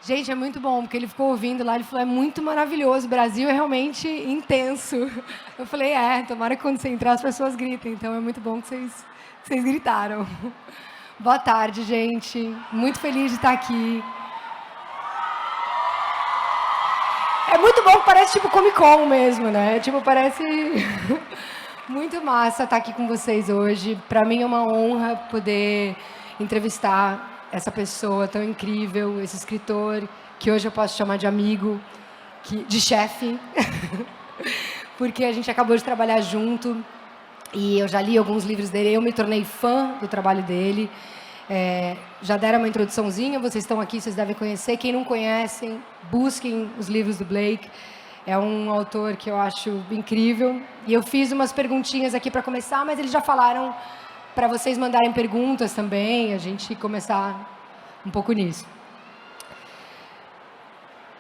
Gente, é muito bom, porque ele ficou ouvindo lá, ele falou, é muito maravilhoso, o Brasil é realmente intenso. Eu falei, tomara que quando você entrar as pessoas gritem, então é muito bom que vocês gritaram. Boa tarde, gente. Muito feliz de estar aqui. É muito bom, parece tipo Comic Con mesmo, né? Tipo, parece muito massa estar aqui com vocês hoje. Para mim é uma honra poder entrevistar essa pessoa tão incrível, esse escritor, que hoje eu posso chamar de amigo, de chefe, porque a gente acabou de trabalhar junto e eu já li alguns livros dele, eu me tornei fã do trabalho dele. Já deram uma introduçãozinha, vocês estão aqui, vocês devem conhecer. Quem não conhece, busquem os livros do Blake. É um autor que eu acho incrível. E eu fiz umas perguntinhas aqui para começar, mas eles já falaram para vocês mandarem perguntas também, a gente começar um pouco nisso.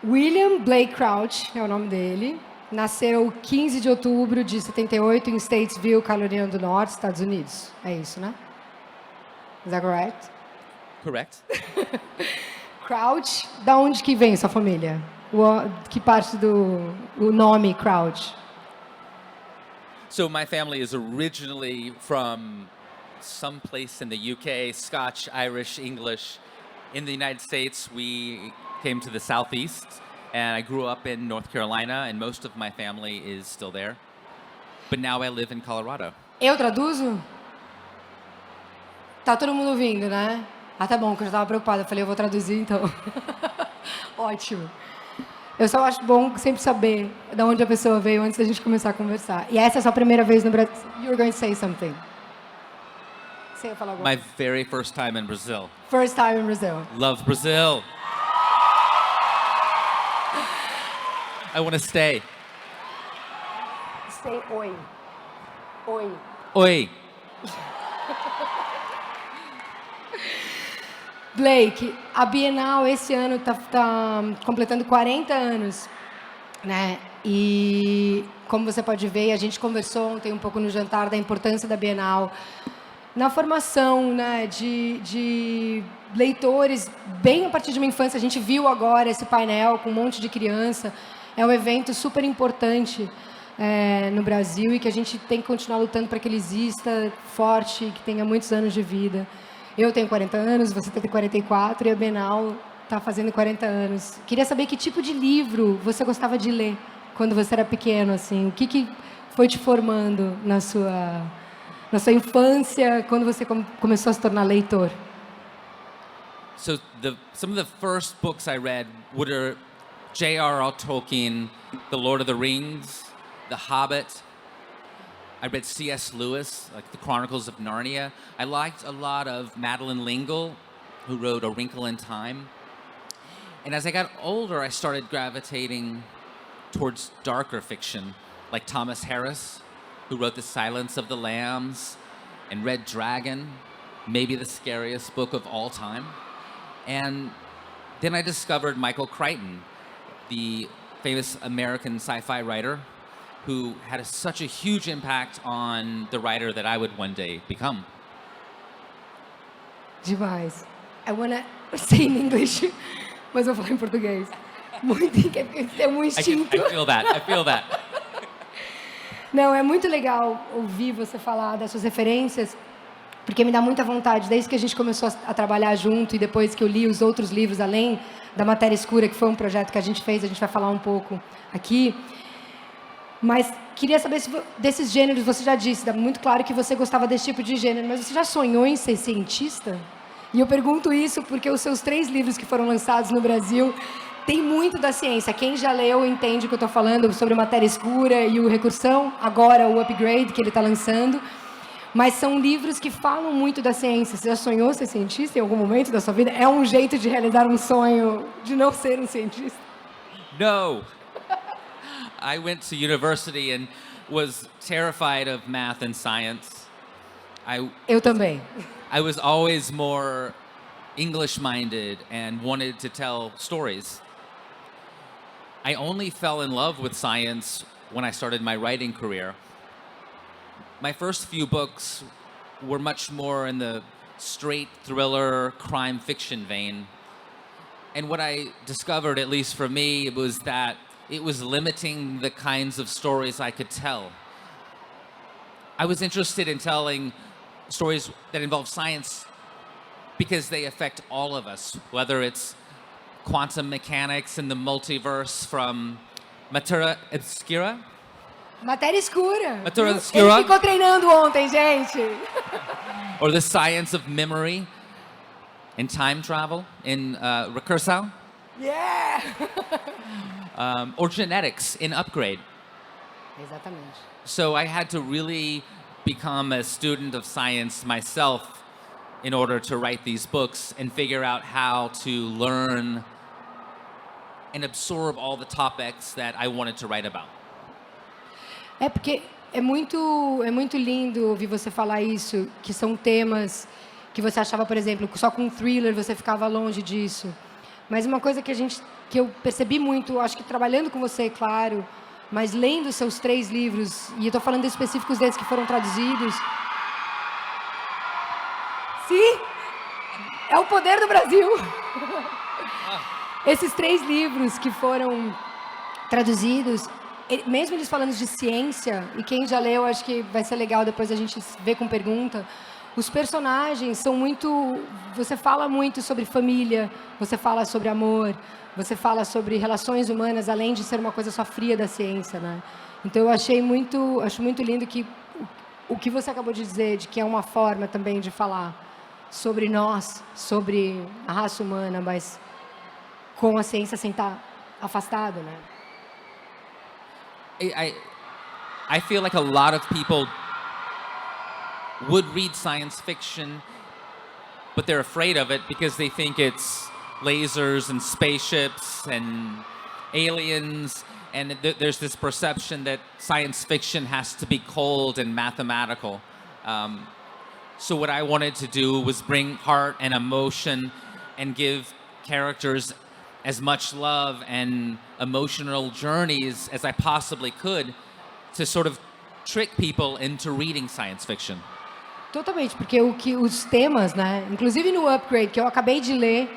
William Blake Crouch é o nome dele. Nasceu 15 de outubro de 78 em Statesville, Carolina do Norte, Estados Unidos. É isso, né? Is that correct? Correct. Crouch, da onde que vem sua família? Que parte do nome Crouch? So my family is originally from some place in the UK, Scotch, Irish, English. In the United States, we came to the Southeast, and I grew up in North Carolina, and most of my family is still there. But now I live in Colorado. Eu traduzo? Tá todo mundo ouvindo, né? Ah, tá bom, que eu já estava preocupada. Eu falei, eu vou traduzir, então. Ótimo. Eu só acho bom sempre saber de onde a pessoa veio antes da gente começar a conversar. E essa é a sua primeira vez no Brasil. You're going to say something. Você ia falar alguma My very first time in Brazil. First time in Brazil. Love Brazil. I want to stay. Say oi. Oi. Oi. Blake, a Bienal esse ano tá completando 40 anos, né? E como você pode ver, a gente conversou ontem um pouco no jantar da importância da Bienal na formação, né, de leitores, bem a partir de uma infância. A gente viu agora esse painel com um monte de criança. É um evento super importante no Brasil e que a gente tem que continuar lutando para que ele exista forte, que tenha muitos anos de vida. Eu tenho 40 anos, você tem 44 e a Bienal está fazendo 40 anos. Queria saber que tipo de livro você gostava de ler quando você era pequeno, assim. O que foi te formando na sua infância, quando você começou a se tornar leitor? So some of the first books I read were J.R.R. Tolkien, The Lord of the Rings, The Hobbit. I read C.S. Lewis, like the Chronicles of Narnia. I liked a lot of Madeleine L'Engle, who wrote A Wrinkle in Time. And as I got older, I started gravitating towards darker fiction, like Thomas Harris, who wrote The Silence of the Lambs and Red Dragon, maybe the scariest book of all time. And then I discovered Michael Crichton, the famous American sci-fi writer, who had such a huge impact on the writer that I would one day become. Demais. I wanna say in English, mas eu vou falar em português. Muito, é um instinto. I feel that. Não, é muito legal ouvir você falar das suas referências, porque me dá muita vontade, desde que a gente começou a trabalhar junto e depois que eu li os outros livros, além da Matéria Escura, que foi um projeto que a gente fez, a gente vai falar um pouco aqui. Mas queria saber se desses gêneros, você já disse, dá muito claro que você gostava desse tipo de gênero, mas você já sonhou em ser cientista? E eu pergunto isso porque os seus 3 livros que foram lançados no Brasil têm muito da ciência. Quem já leu entende o que eu estou falando sobre Matéria Escura e o Recursão, agora o Upgrade que ele está lançando. Mas são livros que falam muito da ciência. Você já sonhou ser cientista em algum momento da sua vida? É um jeito de realizar um sonho de não ser um cientista? No. I went to university and was terrified of math and science. Eu também. I was always more English-minded and wanted to tell stories. I only fell in love with science when I started my writing career. My first few books were much more in the straight thriller, crime fiction vein. And what I discovered, at least for me, was that it was limiting the kinds of stories I could tell. I was interested in telling stories that involve science because they affect all of us, whether it's quantum mechanics and the multiverse from Matéria Escura. Matéria Escura. Matéria Escura. Ele ficou treinando ontem, gente. Or the science of memory and time travel in Recurso. Yeah! Or genetics in Upgrade. Exatamente. So I had to really become a student of science myself in order to write these books and figure out how to learn and absorb all the topics that I wanted to write about. É porque é muito lindo ouvir você falar isso, que são temas que você achava, por exemplo, só com thriller você ficava longe disso. Mas uma coisa que eu percebi muito, acho que trabalhando com você, claro, mas lendo seus 3 livros, e eu estou falando específicos deles que foram traduzidos. Sim, é o poder do Brasil. Esses 3 livros que foram traduzidos, mesmo eles falando de ciência, e quem já leu, acho que vai ser legal depois a gente ver com pergunta, os personagens são muito... Você fala muito sobre família, você fala sobre amor, você fala sobre relações humanas, além de ser uma coisa só fria da ciência, né? Então, eu acho muito lindo que o que você acabou de dizer, de que é uma forma também de falar sobre nós, sobre a raça humana, mas com a ciência sem estar afastado, né? I feel like a lot of people would read science fiction, but they're afraid of it because they think it's lasers and spaceships and aliens, and there's this perception that science fiction has to be cold and mathematical. So what I wanted to do was bring heart and emotion and give characters as much love and emotional journeys as I possibly could to sort of trick people into reading science fiction. Totalmente, porque os temas, né? Inclusive no Upgrade, que eu acabei de ler,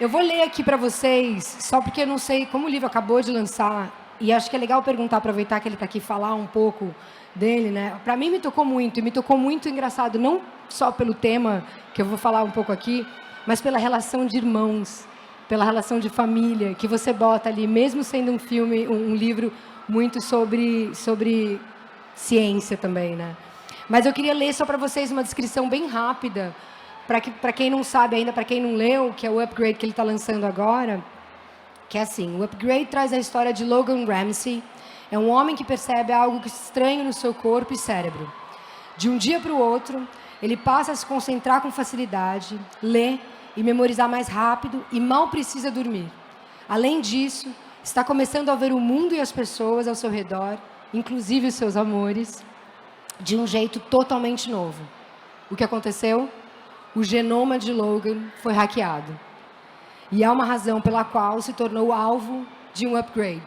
eu vou ler aqui para vocês, só porque eu não sei como o livro acabou de lançar, e acho que é legal perguntar, aproveitar que ele está aqui, falar um pouco dele, né? Para mim me tocou muito engraçado, não só pelo tema, que eu vou falar um pouco aqui, mas pela relação de irmãos, pela relação de família, que você bota ali, mesmo sendo um filme, um livro muito sobre ciência também, né? Mas eu queria ler só para vocês uma descrição bem rápida, para quem não sabe ainda, para quem não leu, que é o Upgrade que ele está lançando agora, que é assim: o Upgrade traz a história de Logan Ramsey, é um homem que percebe algo estranho no seu corpo e cérebro. De um dia para o outro, ele passa a se concentrar com facilidade, ler e memorizar mais rápido e mal precisa dormir. Além disso, está começando a ver o mundo e as pessoas ao seu redor, inclusive os seus amores, de um jeito totalmente novo. O que aconteceu? O genoma de Logan foi hackeado. E há uma razão pela qual se tornou alvo de um upgrade.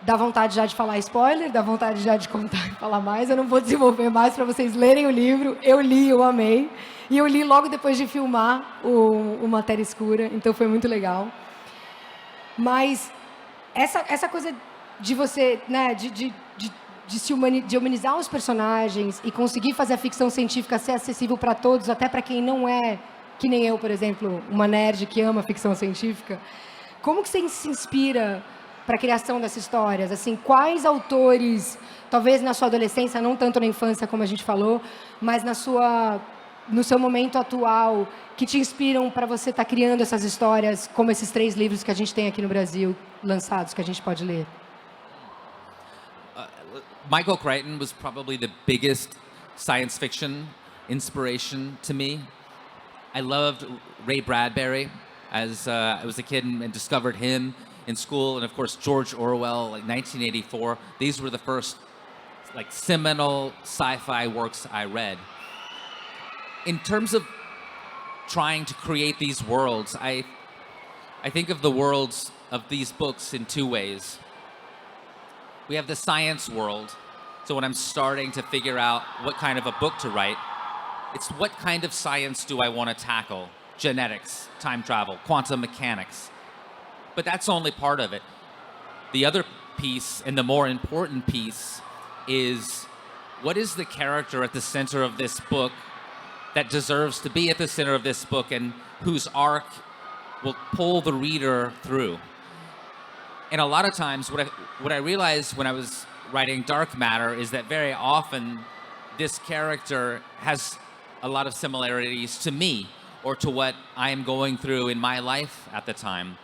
Dá vontade já de falar spoiler, dá vontade já de contar e falar mais. Eu não vou desenvolver mais para vocês lerem o livro. Eu li, eu amei. E eu li logo depois de filmar o Matéria Escura, então foi muito legal. Mas essa coisa de você, né, de humanizar os personagens e conseguir fazer a ficção científica ser acessível para todos, até para quem não é, que nem eu, por exemplo, uma nerd que ama ficção científica. Como que você se inspira para a criação dessas histórias? Assim, quais autores, talvez na sua adolescência, não tanto na infância como a gente falou, mas no seu momento atual, que te inspiram para você estar criando essas histórias, como esses 3 livros que a gente tem aqui no Brasil, lançados, que a gente pode ler? Michael Crichton was probably the biggest science fiction inspiration to me. I loved Ray Bradbury as I was a kid and discovered him in school, and of course George Orwell, like 1984. These were the first like seminal sci-fi works I read. In terms of trying to create these worlds, I think of the worlds of these books in 2 ways. We have the science world. So when I'm starting to figure out what kind of a book to write, it's what kind of science do I want to tackle? genetics, time travel, quantum mechanics. But that's only part of it. The other piece, and the more important piece, is what is the character at the center of this book that deserves to be at the center of this book and whose arc will pull the reader through. And a lot of times what I realized when I was writing Dark Matter is that very often this character has a lot of similarities to me or to what I am going through in my life at the time.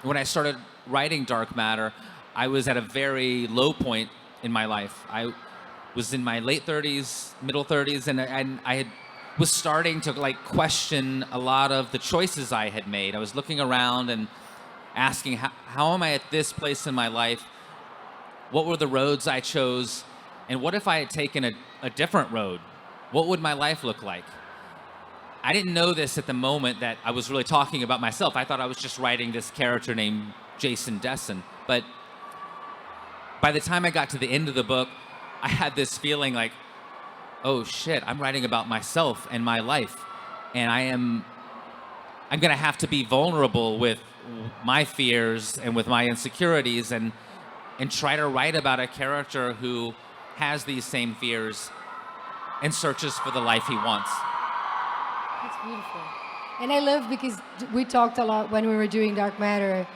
When I started writing Dark Matter, I was at a very low point in my life. I was in my late 30s, middle 30s, and I was starting to question a lot of the choices I had made. I was looking around and asking, how am I at this place in my life? What were the roads I chose? And what if I had taken a different road? What would my life look like? I didn't know this at the moment that I was really talking about myself. I thought I was just writing this character named Jason Dessen. But by the time I got to the end of the book, I had this feeling like, oh shit, I'm writing about myself and my life. And I'm gonna have to be vulnerable with my fears and with my insecurities and try to write about a character who has these same fears and searches for the life he wants. That's beautiful. And I love because we talked a lot when we were doing Dark Matter,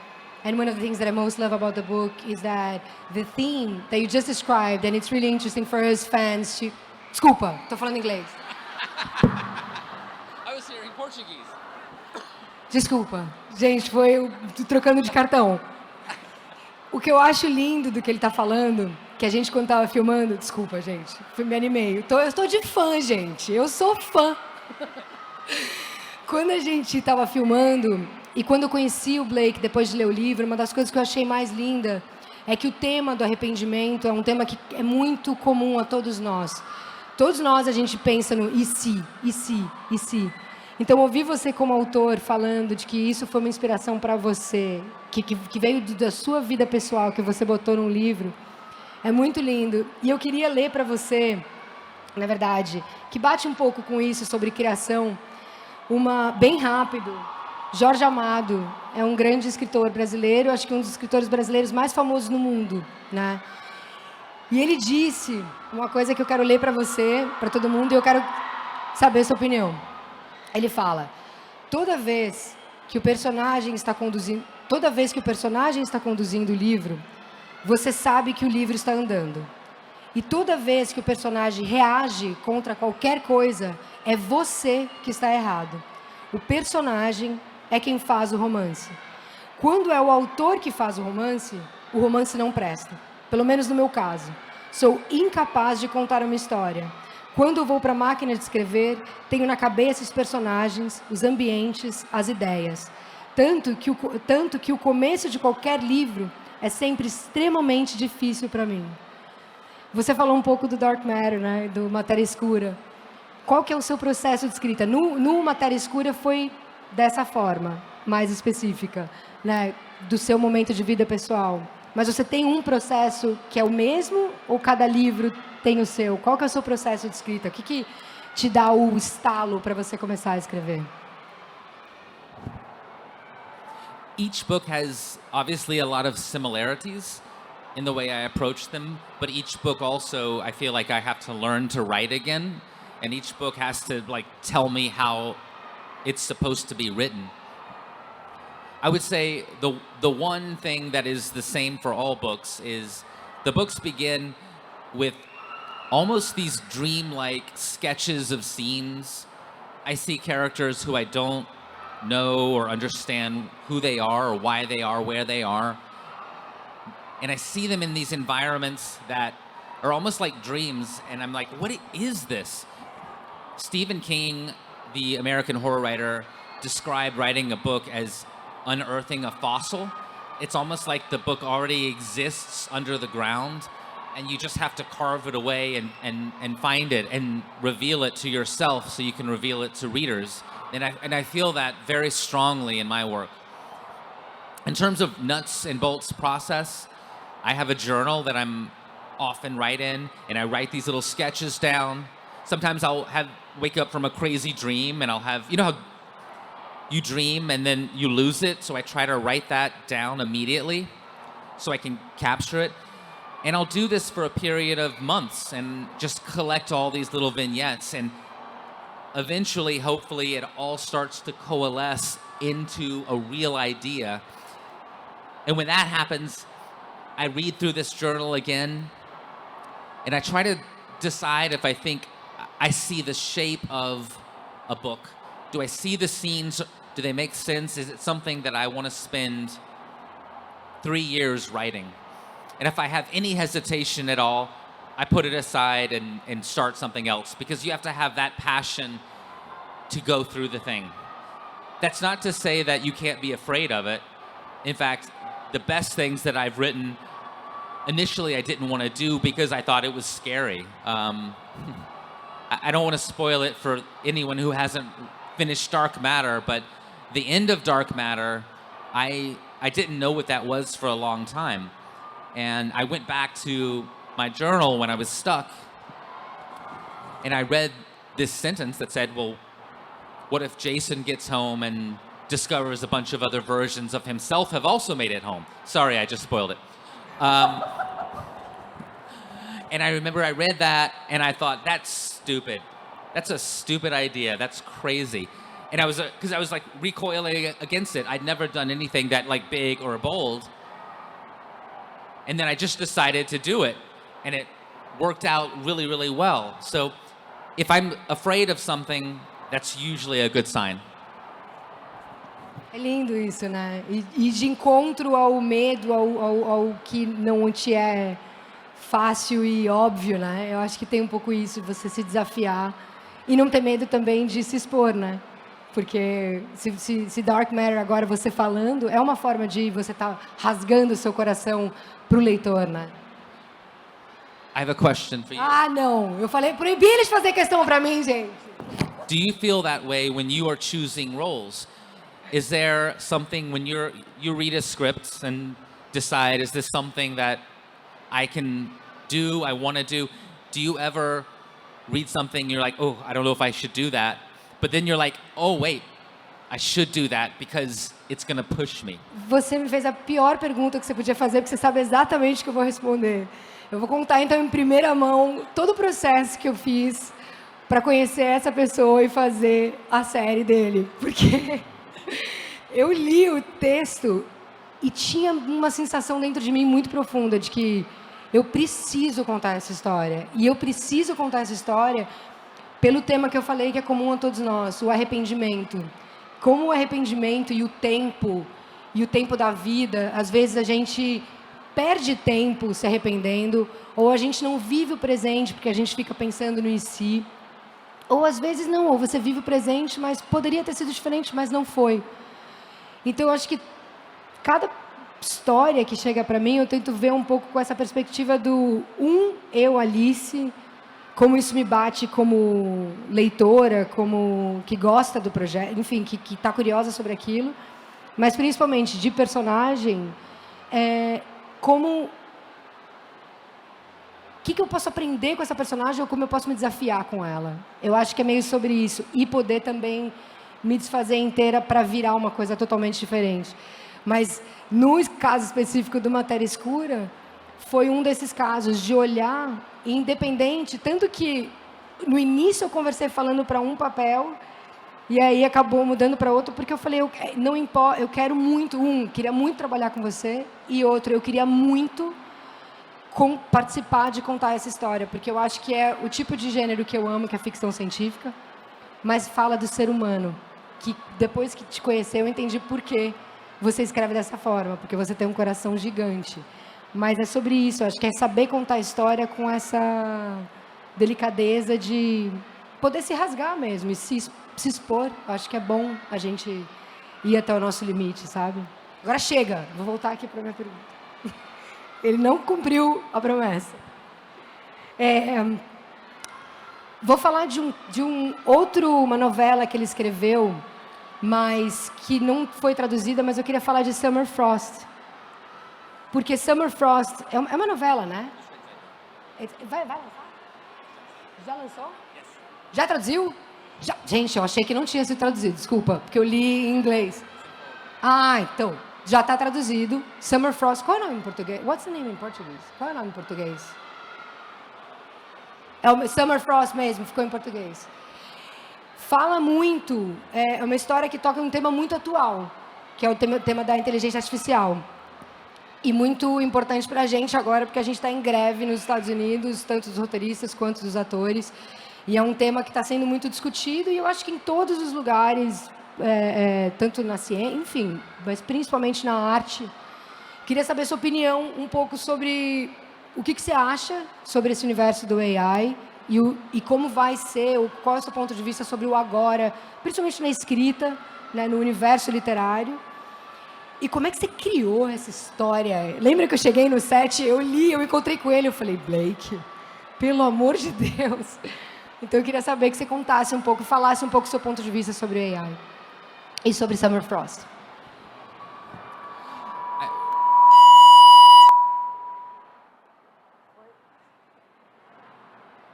and one of the things that I most love about the book is that the theme that you just described, and it's really interesting for us fans to... Desculpa, tô falando inglês. I was hearing Portuguese. Desculpa. Gente, foi eu trocando de cartão. O que eu acho lindo do que ele tá falando, que a gente quando tava filmando... Desculpa, gente. Me animei. Eu tô de fã, gente. Eu sou fã. Quando a gente tava filmando, e quando eu conheci o Blake, depois de ler o livro, uma das coisas que eu achei mais linda é que o tema do arrependimento é um tema que é muito comum a todos nós. Todos nós, a gente pensa no e se, e se, e se. Então, ouvir você como autor falando de que isso foi uma inspiração para você, que veio da sua vida pessoal, que você botou num livro, é muito lindo. E eu queria ler para você, na verdade, que bate um pouco com isso sobre criação, bem rápido. Jorge Amado é um grande escritor brasileiro, acho que um dos escritores brasileiros mais famosos no mundo, né? E ele disse uma coisa que eu quero ler para você, para todo mundo, e eu quero saber a sua opinião. Ele fala: toda vez que o personagem está conduzindo o livro, você sabe que o livro está andando. E toda vez que o personagem reage contra qualquer coisa, é você que está errado. O personagem é quem faz o romance. Quando é o autor que faz o romance não presta. Pelo menos no meu caso. Sou incapaz de contar uma história. Quando eu vou para a máquina de escrever, tenho na cabeça os personagens, os ambientes, as ideias. Tanto que o começo de qualquer livro é sempre extremamente difícil para mim. Você falou um pouco do Dark Matter, né? Do Matéria Escura. Qual que é o seu processo de escrita? No Matéria Escura foi dessa forma, mais específica, né? Do seu momento de vida pessoal. Mas você tem um processo que é o mesmo ou cada livro tem o seu? Qual que é o seu processo de escrita? O que te dá o estalo para você começar a escrever? Each book has obviously a lot of similarities in the way I approach them, but each book also I feel like I have to learn to write again, and each book has to tell me how it's supposed to be written. I would say the one thing that is the same for all books is the books begin with almost these dreamlike sketches of scenes. I see characters who I don't know or understand who they are or why they are where they are. And I see them in these environments that are almost like dreams, and I'm like, what is this? Stephen King, the American horror writer, described writing a book as unearthing a fossil. It's almost like the book already exists under the ground, and you just have to carve it away and find it and reveal it to yourself so you can reveal it to readers. And I feel that very strongly in my work. In terms of nuts and bolts process, I have a journal that I'm often write in, and I write these little sketches down. Sometimes I'll wake up from a crazy dream, and I'll have, you know how you dream and then you lose it. So I try to write that down immediately so I can capture it. And I'll do this for a period of months and just collect all these little vignettes. And eventually, hopefully, it all starts to coalesce into a real idea. And when that happens, I read through this journal again, and I try to decide if I think I see the shape of a book. Do I see the scenes? Do they make sense? Is it something that I want to spend 3 years writing? And if I have any hesitation at all, I put it aside and start something else, because you have to have that passion to go through the thing. That's not to say that you can't be afraid of it. In fact, the best things that I've written, initially I didn't want to do because I thought it was scary. I don't want to spoil it for anyone who hasn't finished Dark Matter, but the end of Dark Matter, I didn't know what that was for a long time. And I went back to my journal when I was stuck, and I read this sentence that said, well, what if Jason gets home and discovers a bunch of other versions of himself have also made it home? Sorry, I just spoiled it. And I remember I read that, and I thought, that's stupid. That's a stupid idea. That's crazy. And I was, because I was like recoiling against it. I'd never done anything that like big or bold. And then I just decided to do it, and it worked out really, really well. So if I'm afraid of something, that's usually a good sign. É lindo isso, né? E de encontro ao medo, ao que não te é fácil e óbvio, né? Eu acho que tem um pouco isso, você se desafiar e não ter medo também de se expor, né? Porque se Dark Matter, agora você falando, é uma forma de você estar rasgando o seu coração pro leitor, né? I have a question for you. Ah, não. Eu falei, proibi eles de fazer questão pra mim, gente. Do you feel that way when you are choosing roles? Is there something when you read a script and decide, is this something that I can do, I want to do? Do you ever read something and you're like, oh, I don't know if I should do that? But then you're like, oh, wait, I should do that because it's going to push me. Você me fez a pior pergunta que você podia fazer, porque você sabe exatamente o que eu vou responder. Eu vou contar, então, em primeira mão, todo o processo que eu fiz para conhecer essa pessoa e fazer a série dele. Porque eu li o texto e tinha uma sensação dentro de mim muito profunda de que eu preciso contar essa história. E eu preciso contar essa história pelo tema que eu falei, que é comum a todos nós, o arrependimento. Como o arrependimento e o tempo da vida, às vezes a gente perde tempo se arrependendo, ou a gente não vive o presente porque a gente fica pensando no em si. Ou às vezes não, ou você vive o presente, mas poderia ter sido diferente, mas não foi. Então eu acho que cada história que chega para mim, eu tento ver um pouco com essa perspectiva do eu, Alice, como isso me bate como leitora, como que gosta do projeto, enfim, que está curiosa sobre aquilo, mas principalmente de personagem, como o que eu posso aprender com essa personagem ou como eu posso me desafiar com ela. Eu acho que é meio sobre isso. E poder também me desfazer inteira para virar uma coisa totalmente diferente. Mas, no caso específico do Matéria Escura, foi um desses casos de olhar independente. Tanto que, no início, eu conversei falando para um papel e aí acabou mudando para outro, porque eu falei, não importa, eu quero muito, queria muito trabalhar com você, e outro, eu queria muito participar de contar essa história, porque eu acho que é o tipo de gênero que eu amo, que é a ficção científica, mas fala do ser humano, que depois que te conhecer, eu entendi por que você escreve dessa forma, porque você tem um coração gigante. Mas é sobre isso, eu acho que é saber contar a história com essa delicadeza de poder se rasgar mesmo, e se expor. Eu acho que é bom a gente ir até o nosso limite, sabe? Agora chega, vou voltar aqui para a minha pergunta. Ele não cumpriu a promessa. Vou falar de uma novela que ele escreveu, mas que não foi traduzida, mas eu queria falar de Summer Frost. Porque Summer Frost é uma novela, né? Vai lançar? Já lançou? Já traduziu? Gente, eu achei que não tinha sido traduzido, desculpa, porque eu li em inglês. Ah, então, já está traduzido. Summer Frost, qual é o nome em português? What's the name in Portuguese? Qual é o nome em português? É o Summer Frost mesmo, ficou em português. Fala muito, é uma história que toca um tema muito atual, que é o tema da inteligência artificial. E muito importante para a gente agora, porque a gente está em greve nos Estados Unidos, tanto dos roteiristas quanto dos atores. E é um tema que está sendo muito discutido, e eu acho que em todos os lugares, tanto na ciência, enfim, mas principalmente na arte. Queria saber sua opinião um pouco sobre o que você acha sobre esse universo do AI e como vai ser, qual é o seu ponto de vista sobre o agora, principalmente na escrita, né, no universo literário. E como é que você criou essa história? Lembra que eu cheguei no set, eu encontrei com ele, eu falei, Blake, pelo amor de Deus. Então eu queria saber que você contasse um pouco, falasse um pouco do seu ponto de vista sobre AI e sobre Summer Frost.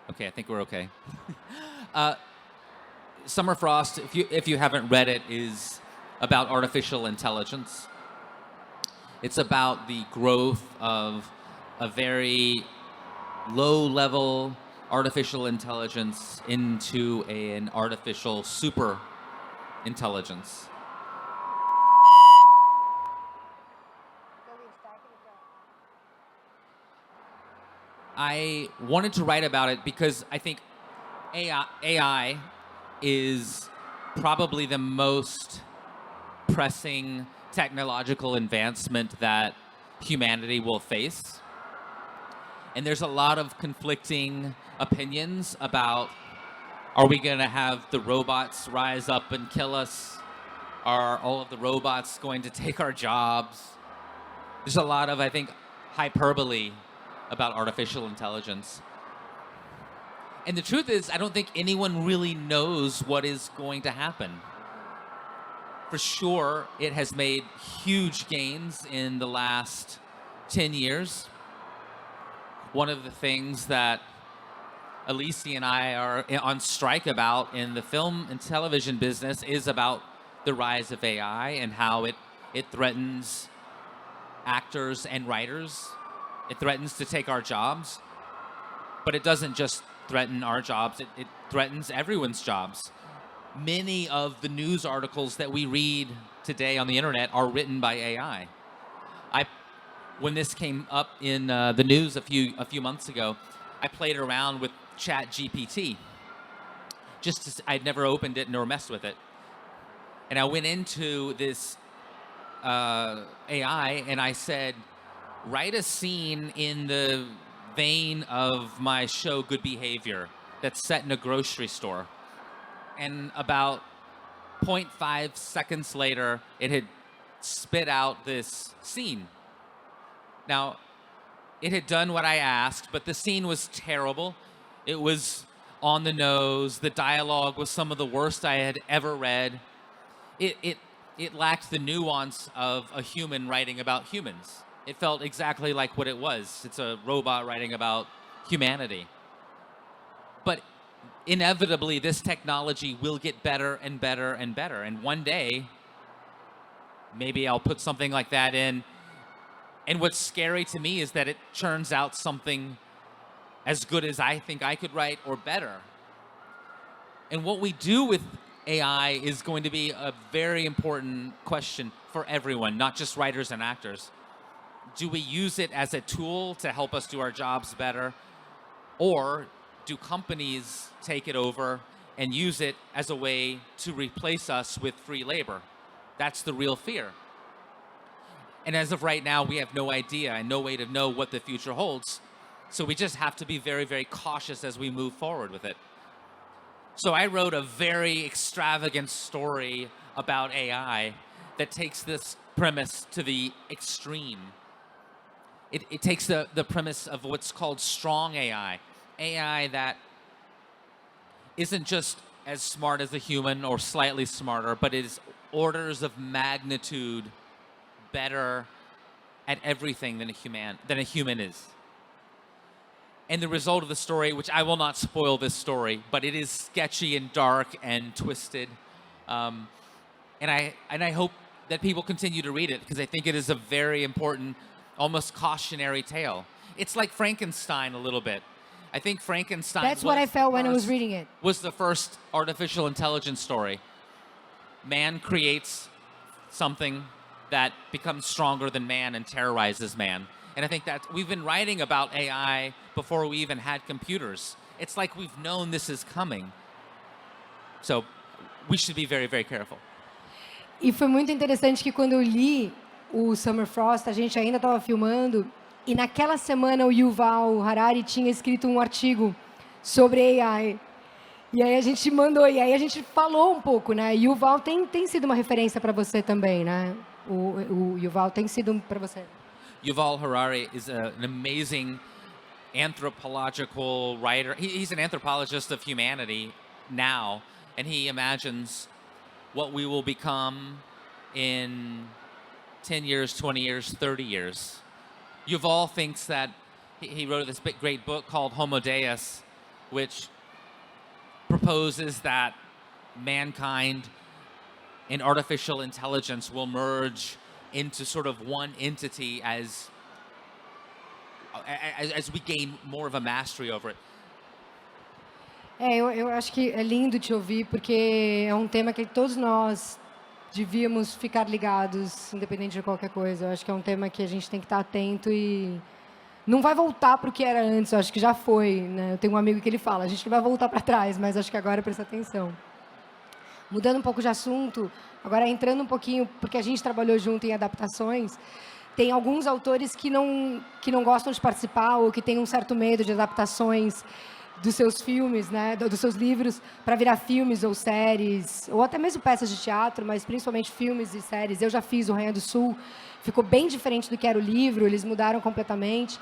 Okay, I think we're okay. Summer Frost, if you haven't read it, is about artificial intelligence. It's about the growth of a very low-level artificial intelligence into an artificial super intelligence. I wanted to write about it because I think AI is probably the most pressing technological advancement that humanity will face. And there's a lot of conflicting opinions about, are we going to have the robots rise up and kill us? Are all of the robots going to take our jobs? There's a lot of, I think, hyperbole about artificial intelligence. And the truth is, I don't think anyone really knows what is going to happen. For sure, it has made huge gains in the last 10 years. One of the things that Alice and I are on strike about in the film and television business is about the rise of AI and how it threatens actors and writers. It threatens to take our jobs, but it doesn't just threaten our jobs, it threatens everyone's jobs. Many of the news articles that we read today on the internet are written by AI. When this came up in the news a few months ago, I played around with ChatGPT. I'd never opened it nor messed with it. And I went into this AI and I said, write a scene in the vein of my show Good Behavior that's set in a grocery store. And about 0.5 seconds later, it had spit out this scene. Now, it had done what I asked, but the scene was terrible. It was on the nose. The dialogue was some of the worst I had ever read. It lacked the nuance of a human writing about humans. It felt exactly like what it was. It's a robot writing about humanity. But inevitably, this technology will get better and better and better. And one day, maybe I'll put something like that in. And what's scary to me is that it churns out something as good as I think I could write or better. And what we do with AI is going to be a very important question for everyone, not just writers and actors. Do we use it as a tool to help us do our jobs better? Or do companies take it over and use it as a way to replace us with free labor? That's the real fear. And as of right now, we have no idea and no way to know what the future holds. So we just have to be very, very cautious as we move forward with it. So I wrote a very extravagant story about AI that takes this premise to the extreme. It takes the premise of what's called strong AI. AI that isn't just as smart as a human or slightly smarter, but is orders of magnitude better at everything than a human is. And the result of the story, which I will not spoil this story, but it is sketchy and dark and twisted. And I hope that people continue to read it because I think it is a very important, almost cautionary tale. It's like Frankenstein a little bit. I think Frankenstein. That's what I felt when I was reading it. Was the first artificial intelligence story. Man creates something that becomes stronger than man and terrorizes man. And I think that we've been writing about AI before we even had computers. It's like we've known this is coming. So we should be very, very careful. E foi muito interessante que quando eu li o Summer Frost, a gente ainda estava filmando, e naquela semana o Yuval Harari tinha escrito um artigo sobre AI. E aí a gente mandou, e aí a gente falou um pouco, né? Yuval tem sido uma referência para você também, né? O Yuval tem sido para você. Yuval Harari is an amazing anthropological writer. He's an anthropologist of humanity now, and he imagines what we will become in 10 years, 20 years, 30 years. Yuval thinks that he wrote this great book called Homo Deus, which proposes that mankind and artificial intelligence will merge into sort of one entity as we gain more of a mastery over it. Eu acho que é lindo te ouvir, porque é um tema que todos nós devíamos ficar ligados, independente de qualquer coisa. Eu acho que é um tema que a gente tem que estar atento e não vai voltar para o que era antes, eu acho que já foi, né? Eu tenho um amigo que ele fala, a gente não vai voltar para trás, mas acho que agora presta atenção. Mudando um pouco de assunto, agora entrando um pouquinho, porque a gente trabalhou junto em adaptações, tem alguns autores que não gostam de participar ou que têm um certo medo de adaptações dos seus filmes, né, dos seus livros, para virar filmes ou séries, ou até mesmo peças de teatro, mas principalmente filmes e séries. Eu já fiz o Rainha do Sul, ficou bem diferente do que era o livro, eles mudaram completamente.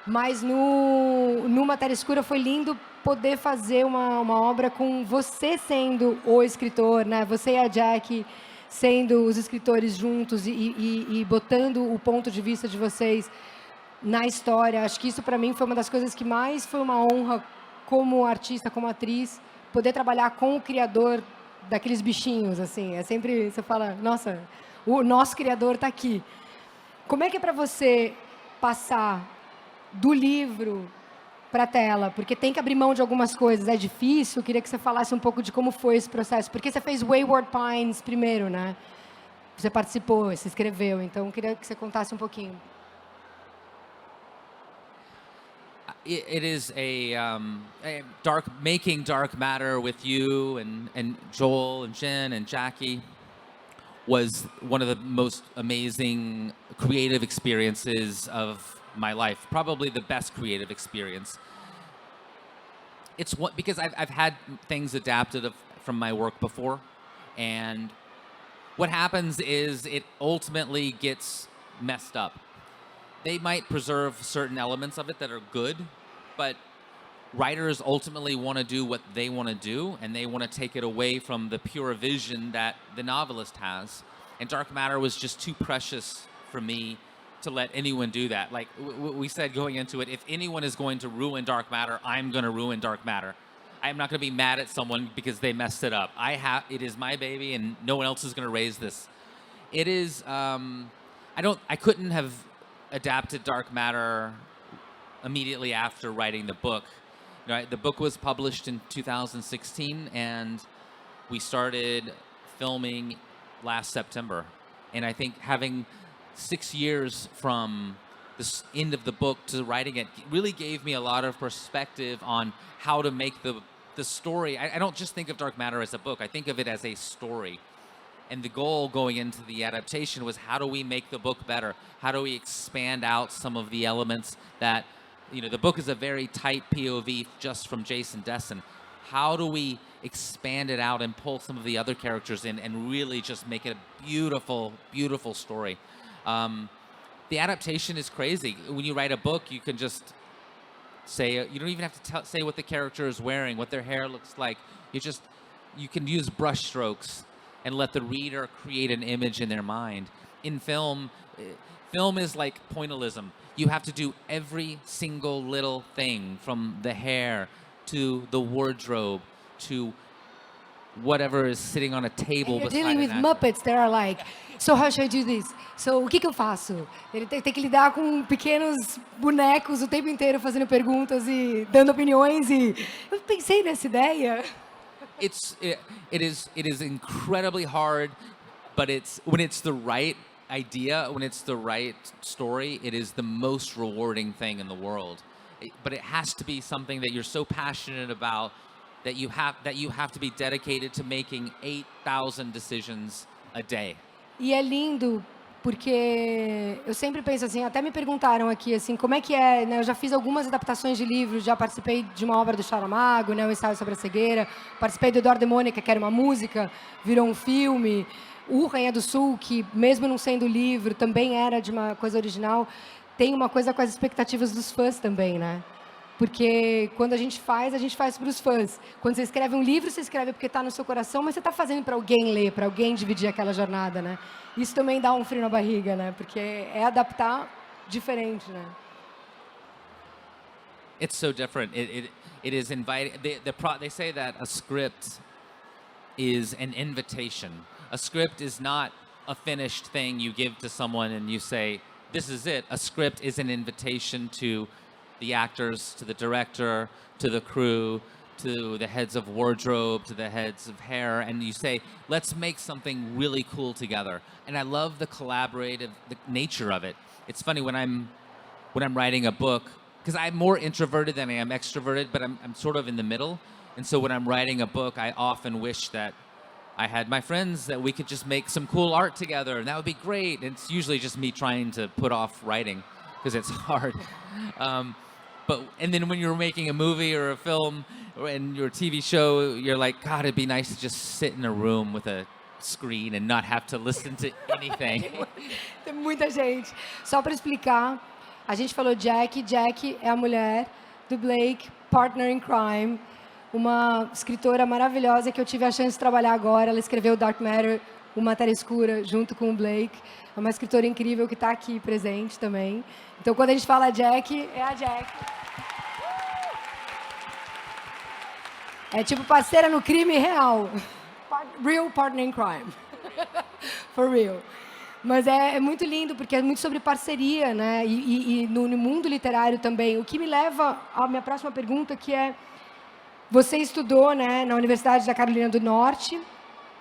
Mas no Matéria Escura foi lindo poder fazer uma obra com você sendo o escritor, né? Você e a Jack sendo os escritores juntos e botando o ponto de vista de vocês na história. Acho que isso, para mim, foi uma das coisas que mais foi uma honra como artista, como atriz, poder trabalhar com o criador daqueles bichinhos, assim. É sempre, você fala, nossa, o nosso criador está aqui. Como é que é para você passar do livro para a tela? Porque tem que abrir mão de algumas coisas, é difícil. Eu queria que você falasse um pouco de como foi esse processo. Porque você fez Wayward Pines primeiro, né? Você participou, você escreveu. Então, eu queria que você contasse um pouquinho. It is a making dark matter with you and Joel and Jen and Jackie was one of the most amazing creative experiences of my life, probably the best creative experience. It's what, because I've had things adapted from my work before, and what happens is it ultimately gets messed up. They might preserve certain elements of it that are good, but writers ultimately want to do what they want to do, and they want to take it away from the pure vision that the novelist has. And dark matter was just too precious for me to let anyone do that. Like we said going into it, if anyone is going to ruin dark matter, I'm going to ruin dark matter. I'm not going to be mad at someone because they messed it up. It is my baby, and no one else is going to raise this. It is. I couldn't have adapted dark matter immediately after writing the book. The book was published in 2016, and we started filming last September. And I think having 6 years from the end of the book to writing it really gave me a lot of perspective on how to make the story. I don't just think of dark matter as a book. I think of it as a story. And the goal going into the adaptation was, how do we make the book better? How do we expand out some of the elements that, the book is a very tight POV just from Jason Dessen. How do we expand it out and pull some of the other characters in and really just make it a beautiful, beautiful story? The adaptation is crazy. When you write a book, you can just say, you don't even have to say what the character is wearing, what their hair looks like. You can use brush strokes and let the reader create an image in their mind. In film, Film is like pointillism. You have to do every single little thing, from the hair to the wardrobe to whatever is sitting on a table You're beside dealing an with actor. Muppets that are like, so how should I do this? So, o que eu faço? Ele tem que lidar com pequenos bonecos o tempo inteiro fazendo perguntas e dando opiniões e eu pensei nessa ideia. It is incredibly hard, but when it's the right idea, when it's the right story, it is the most rewarding thing in the world. But it has to be something that you're so passionate about that you have to be dedicated to making 8,000 decisions a day. E é lindo porque eu sempre penso assim, até me perguntaram aqui assim, como é que é, né? Eu já fiz algumas adaptações de livros, já participei de uma obra do Saramago, né, o ensaio sobre a cegueira, participei do Eduardo e Mônica, que era uma música, virou um filme, o Rainha do Sul, que mesmo não sendo livro, também era de uma coisa original, tem uma coisa com as expectativas dos fãs também, né? Porque quando a gente faz para os fãs. Quando você escreve um livro, você escreve porque está no seu coração, mas você está fazendo para alguém ler, para alguém dividir aquela jornada, né? Isso também dá um frio na barriga, né? Porque é adaptar diferente, né? It's so different. It is inviting. They say that a script is an invitation. A script is not a finished thing you give to someone and you say, this is it. A script is an invitation to the actors, to the director, to the crew, to the heads of wardrobe, to the heads of hair, and you say, let's make something really cool together. And I love the collaborative nature of it. It's funny when I'm writing a book, because I'm more introverted than I am extroverted, but I'm sort of in the middle. And so when I'm writing a book, I often wish that I had my friends, that we could just make some cool art together, and that would be great. And it's usually just me trying to put off writing, because it's hard. And then when you're making a movie or a film and your TV show, you're like, God, it'd be nice to just sit in a room with a screen and not have to listen to anything. Tem muita gente. Só para explicar, a gente falou Jack. Jack é a mulher do Blake, partner in crime, uma escritora maravilhosa que eu tive a chance de trabalhar agora. Ela escreveu Dark Matter, o Matéria Escura, junto com o Blake. É uma escritora incrível que está aqui presente também. Então, quando a gente fala Jack, é a Jack. É tipo parceira no crime real. Real partner in crime. For real. Mas é muito lindo, porque é muito sobre parceria, né? E no mundo literário também. O que me leva à minha próxima pergunta, que é... Você estudou, né, na Universidade da Carolina do Norte,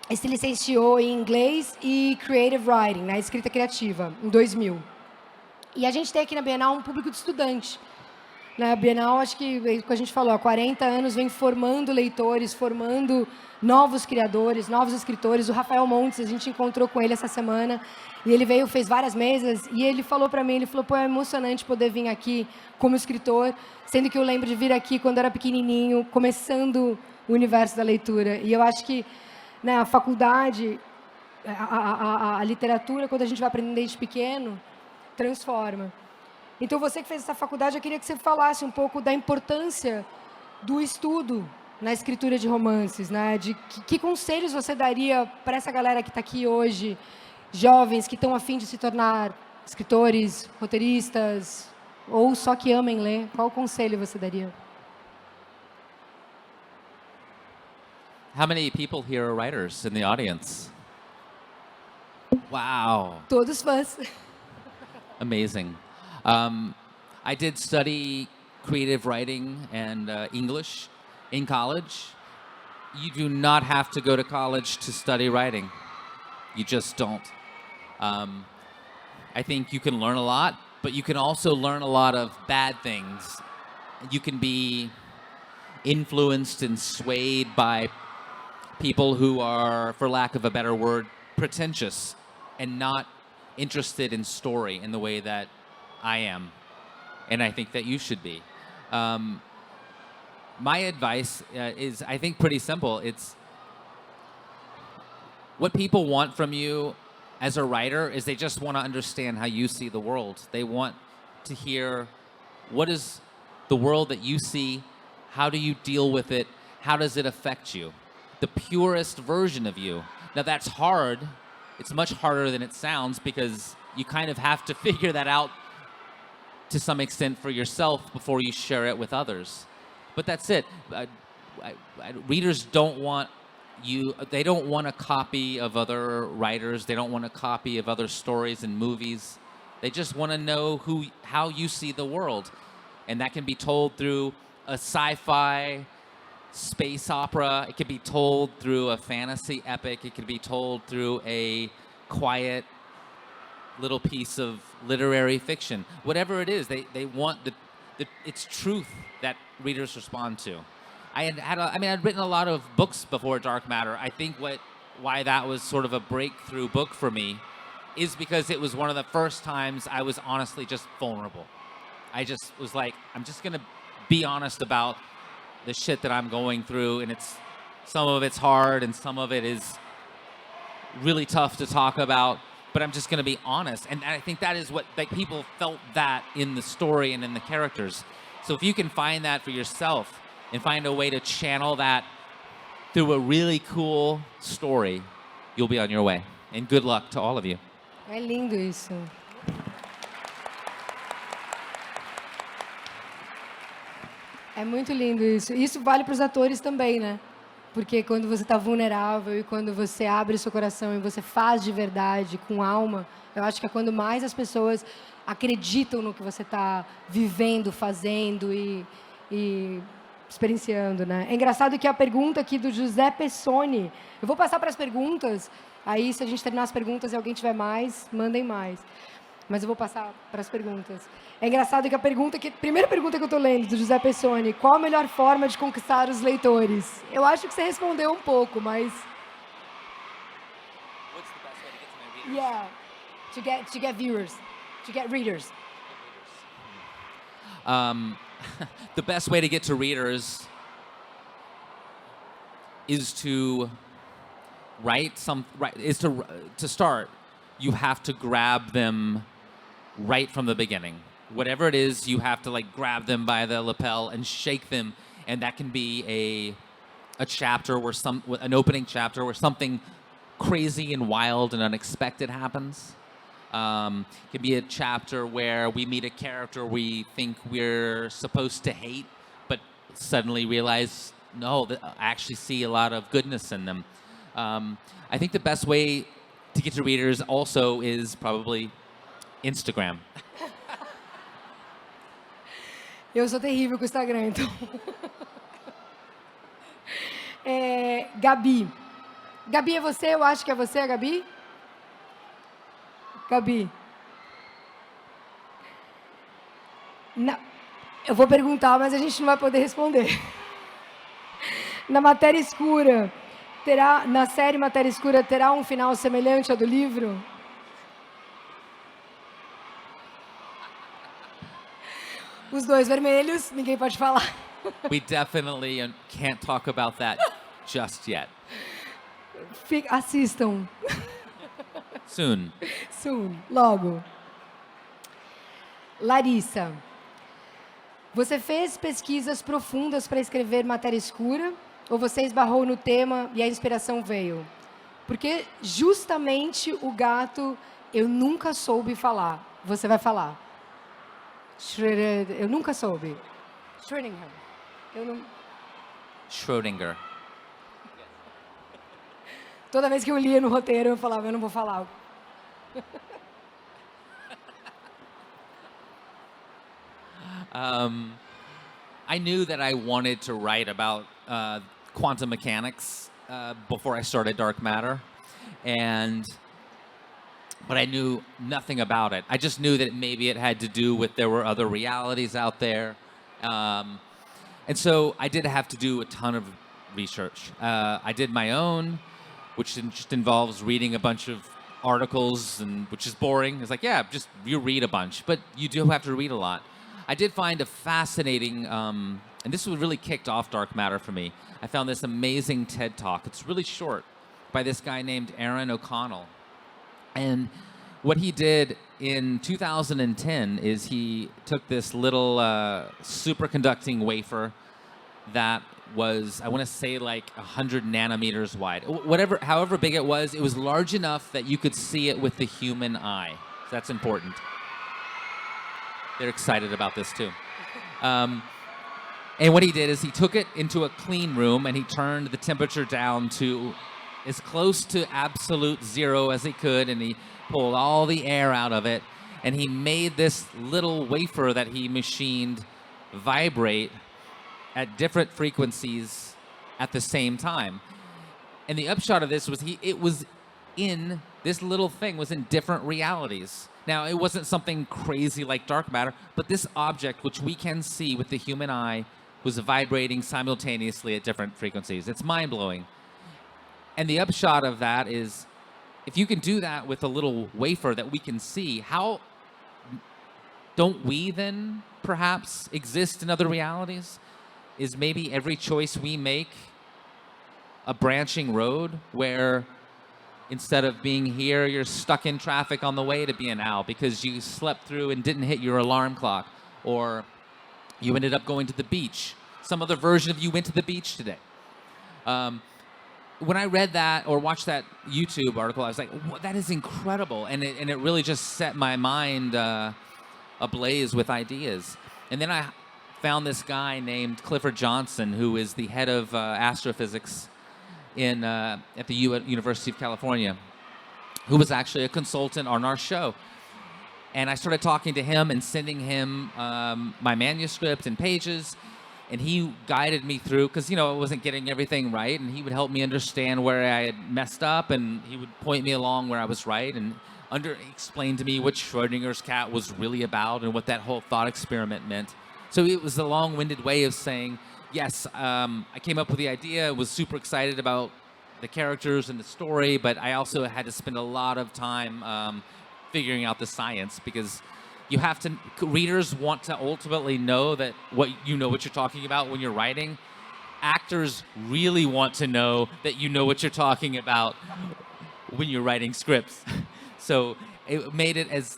e se licenciou em inglês e Creative Writing, né, escrita criativa, em 2000. E a gente tem aqui na Bienal um público de estudante. A Bienal, acho que, como a gente falou, há 40 anos vem formando leitores, formando novos criadores, novos escritores. O Rafael Montes, a gente encontrou com ele essa semana, e ele veio, fez várias mesas, e ele falou para mim, pô, é emocionante poder vir aqui como escritor, sendo que eu lembro de vir aqui quando eu era pequenininho, começando o universo da leitura. E eu acho que, né, a faculdade, a literatura, quando a gente vai aprendendo desde pequeno, transforma. Então, você que fez essa faculdade, eu queria que você falasse um pouco da importância do estudo na escritura de romances, né? De que conselhos você daria para essa galera que está aqui hoje, jovens que estão a fim de se tornar escritores, roteiristas, ou só que amem ler? Qual conselho você daria? How many people here are writers in the audience? Wow. Todos fãs. Amazing. I did study creative writing and English in college. You do not have to go to college to study writing. You just don't. I think you can learn a lot, but you can also learn a lot of bad things. You can be influenced and swayed by people who are, for lack of a better word, pretentious and not interested in story in the way that I am, and I think that you should be. My advice is, I think, pretty simple. It's what people want from you as a writer is they just want to understand how you see the world. They want to hear, what is the world that you see? How do you deal with it? How does it affect you? The purest version of you. Now, that's hard. It's much harder than it sounds, because you kind of have to figure that out to some extent for yourself before you share it with others. But that's it. Readers don't want they don't want a copy of other writers. They don't want a copy of other stories and movies. They just want to know how you see the world. And that can be told through a sci-fi space opera. It could be told through a fantasy epic. It could be told through a quiet little piece of literary fiction. Whatever it is, they want it's truth that readers respond to. I'd written a lot of books before Dark Matter. I think why that was sort of a breakthrough book for me is because it was one of the first times I was honestly just vulnerable. I just was like, I'm just gonna be honest about the shit that I'm going through, and some of it's hard and some of it is really tough to talk about, but I'm just gonna be honest. And I think that is what, like, people felt that in the story and in the characters. So if you can find that for yourself and find a way to channel that through a really cool story, you'll be on your way. And good luck to all of you. É lindo isso. É muito lindo isso. Isso vale para os atores também, né? Porque quando você está vulnerável e quando você abre o seu coração e você faz de verdade, com alma, eu acho que é quando mais as pessoas acreditam no que você está vivendo, fazendo e experienciando, né? É engraçado que a pergunta aqui do José Pessoni, eu vou passar para as perguntas, aí se a gente terminar as perguntas e alguém tiver mais, mandem mais. Mas eu vou passar para as perguntas. É engraçado que a primeira pergunta que eu estou lendo, do José Pessoni, qual a melhor forma de conquistar os leitores? Eu acho que você respondeu um pouco, mas... What's the best way to get to my readers? Yeah, to get viewers, to get readers. The best way to get to readers is to to start. You have to grab them right from the beginning. Whatever it is, you have to grab them by the lapel and shake them, and that can be a chapter an opening chapter where something crazy and wild and unexpected happens. It can be a chapter where we meet a character we think we're supposed to hate, but suddenly realize, no, I actually see a lot of goodness in them. I think the best way to get to readers also is probably Instagram. Eu sou terrível com o Instagram, então. Gabi. Gabi, é você? Eu acho que é você, Gabi? Gabi. Eu vou perguntar, mas a gente não vai poder responder. Na Matéria Escura, na série Matéria Escura, terá um final semelhante ao do livro? Os dois vermelhos, ninguém pode falar. We definitely can't talk about that just yet. Assistam. Soon. Soon, logo. Larissa, você fez pesquisas profundas para escrever Matéria Escura ou você esbarrou no tema e a inspiração veio? Porque justamente o gato eu nunca soube falar. Você vai falar. Eu nunca soube. Schrödinger. Schrödinger. Toda vez que eu lia no roteiro, eu falava, eu não vou falar. I knew that I wanted to write about quantum mechanics before I started Dark Matter, but I knew nothing about it. I just knew that maybe it had to do with there were other realities out there, and so I did have to do a ton of research. I did my own, which just involves reading a bunch of articles, and which is boring. It's like, yeah, you read a bunch, but you do have to read a lot. I did find a fascinating, and this was really kicked off Dark Matter for me. I found this amazing TED Talk. It's really short, by this guy named Aaron O'Connell. And what he did in 2010 is he took this little superconducting wafer that was, I want to say, 100 nanometers wide. However big it was large enough that you could see it with the human eye. So that's important. They're excited about this too. And what he did is he took it into a clean room and he turned the temperature down to as close to absolute zero as he could, and he pulled all the air out of it, and he made this little wafer that he machined vibrate at different frequencies at the same time. And the upshot of this was this little thing was in different realities. Now, it wasn't something crazy like dark matter, but this object, which we can see with the human eye, was vibrating simultaneously at different frequencies. It's mind-blowing. And the upshot of that is, if you can do that with a little wafer that we can see, how don't we then perhaps exist in other realities? Is maybe every choice we make a branching road where instead of being here, you're stuck in traffic on the way to Bienal because you slept through and didn't hit your alarm clock, or you ended up going to the beach. Some other version of you went to the beach today. When I read that or watched that YouTube article, I was like, that is incredible. And it really just set my mind ablaze with ideas. And then I found this guy named Clifford Johnson, who is the head of astrophysics at the University of California, who was actually a consultant on our show. And I started talking to him and sending him my manuscript and pages, and he guided me through, because, I wasn't getting everything right, and he would help me understand where I had messed up, and he would point me along where I was right, and explain to me what Schrodinger's cat was really about and what that whole thought experiment meant. So it was a long-winded way of saying, yes, I came up with the idea, was super excited about the characters and the story, but I also had to spend a lot of time figuring out the science, because readers want to ultimately know that what you're talking about when you're writing. Actors really want to know that you know what you're talking about when you're writing scripts. So it made it as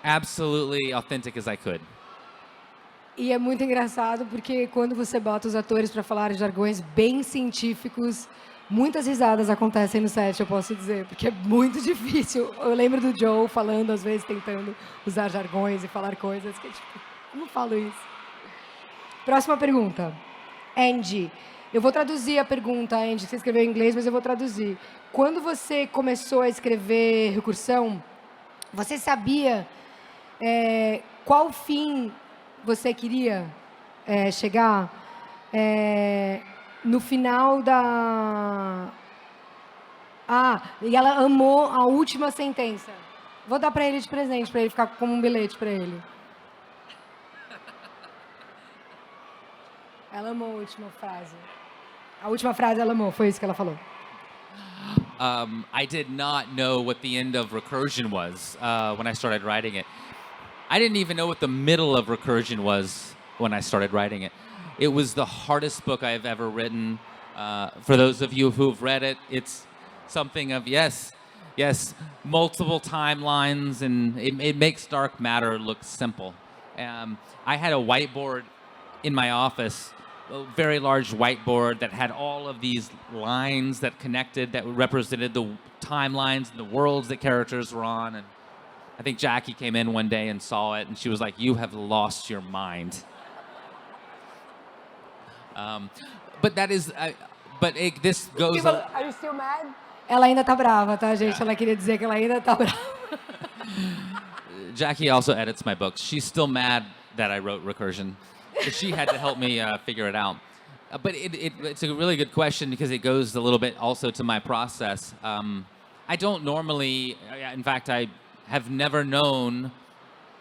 absolutely authentic as I could. E é muito engraçado porque quando você bota os atores para falar jargões bem científicos, muitas risadas acontecem no set, eu posso dizer, porque é muito difícil. Eu lembro do Joe falando, às vezes, tentando usar jargões e falar coisas que, eu não falo isso. Próxima pergunta. Andy, eu vou traduzir a pergunta, Andy, que você escreveu em inglês, mas eu vou traduzir. Quando você começou a escrever recursão, você sabia qual fim você queria chegar? No final da... e ela amou a última sentença. Vou dar para ele de presente, para ele ficar como um bilhete para ele. Ela amou a última frase. A última frase ela amou, foi isso que ela falou. I did not know what the end of recursion was when I started writing it. I didn't even know what the middle of recursion was when I started writing it. It was the hardest book I've ever written. For those of you who've read it, it's something of, yes, multiple timelines, and it makes dark matter look simple. I had a whiteboard in my office, a very large whiteboard that had all of these lines that connected, that represented the timelines and the worlds that characters were on. And I think Jackie came in one day and saw it, and she was like, "You have lost your mind." But that is, this goes. Are you still mad? Ela ainda tá brava, tá, gente? Yeah. Ela queria dizer que ela ainda tá brava. Jackie also edits my books. She's still mad that I wrote recursion. She had to help me figure it out. But it's a really good question, because it goes a little bit also to my process. I don't normally, in fact, I have never known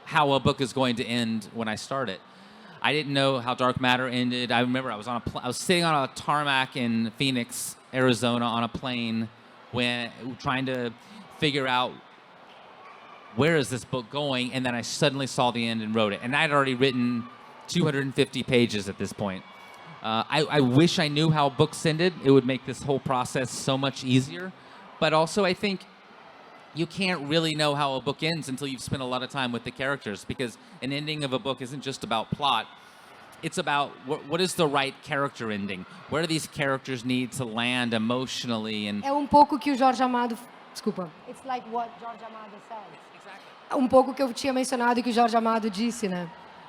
how a book is going to end when I start it. I didn't know how Dark Matter ended. I remember I was sitting on a tarmac in Phoenix, Arizona, on a plane, trying to figure out where is this book going, and then I suddenly saw the end and wrote it. And I'd already written 250 pages at this point. I wish I knew how books ended. It would make this whole process so much easier. But also, I think you can't really know how a book ends until you've spent a lot of time with the characters, because an ending of a book isn't just about plot. It's about what is the right character ending? Where do these characters need to land emotionally? And é pouco que o Jorge Amado... Desculpa. It's like what Jorge Amado says. Exactly. um pouco que eu tinha mencionado e que o Jorge Amado disse, né?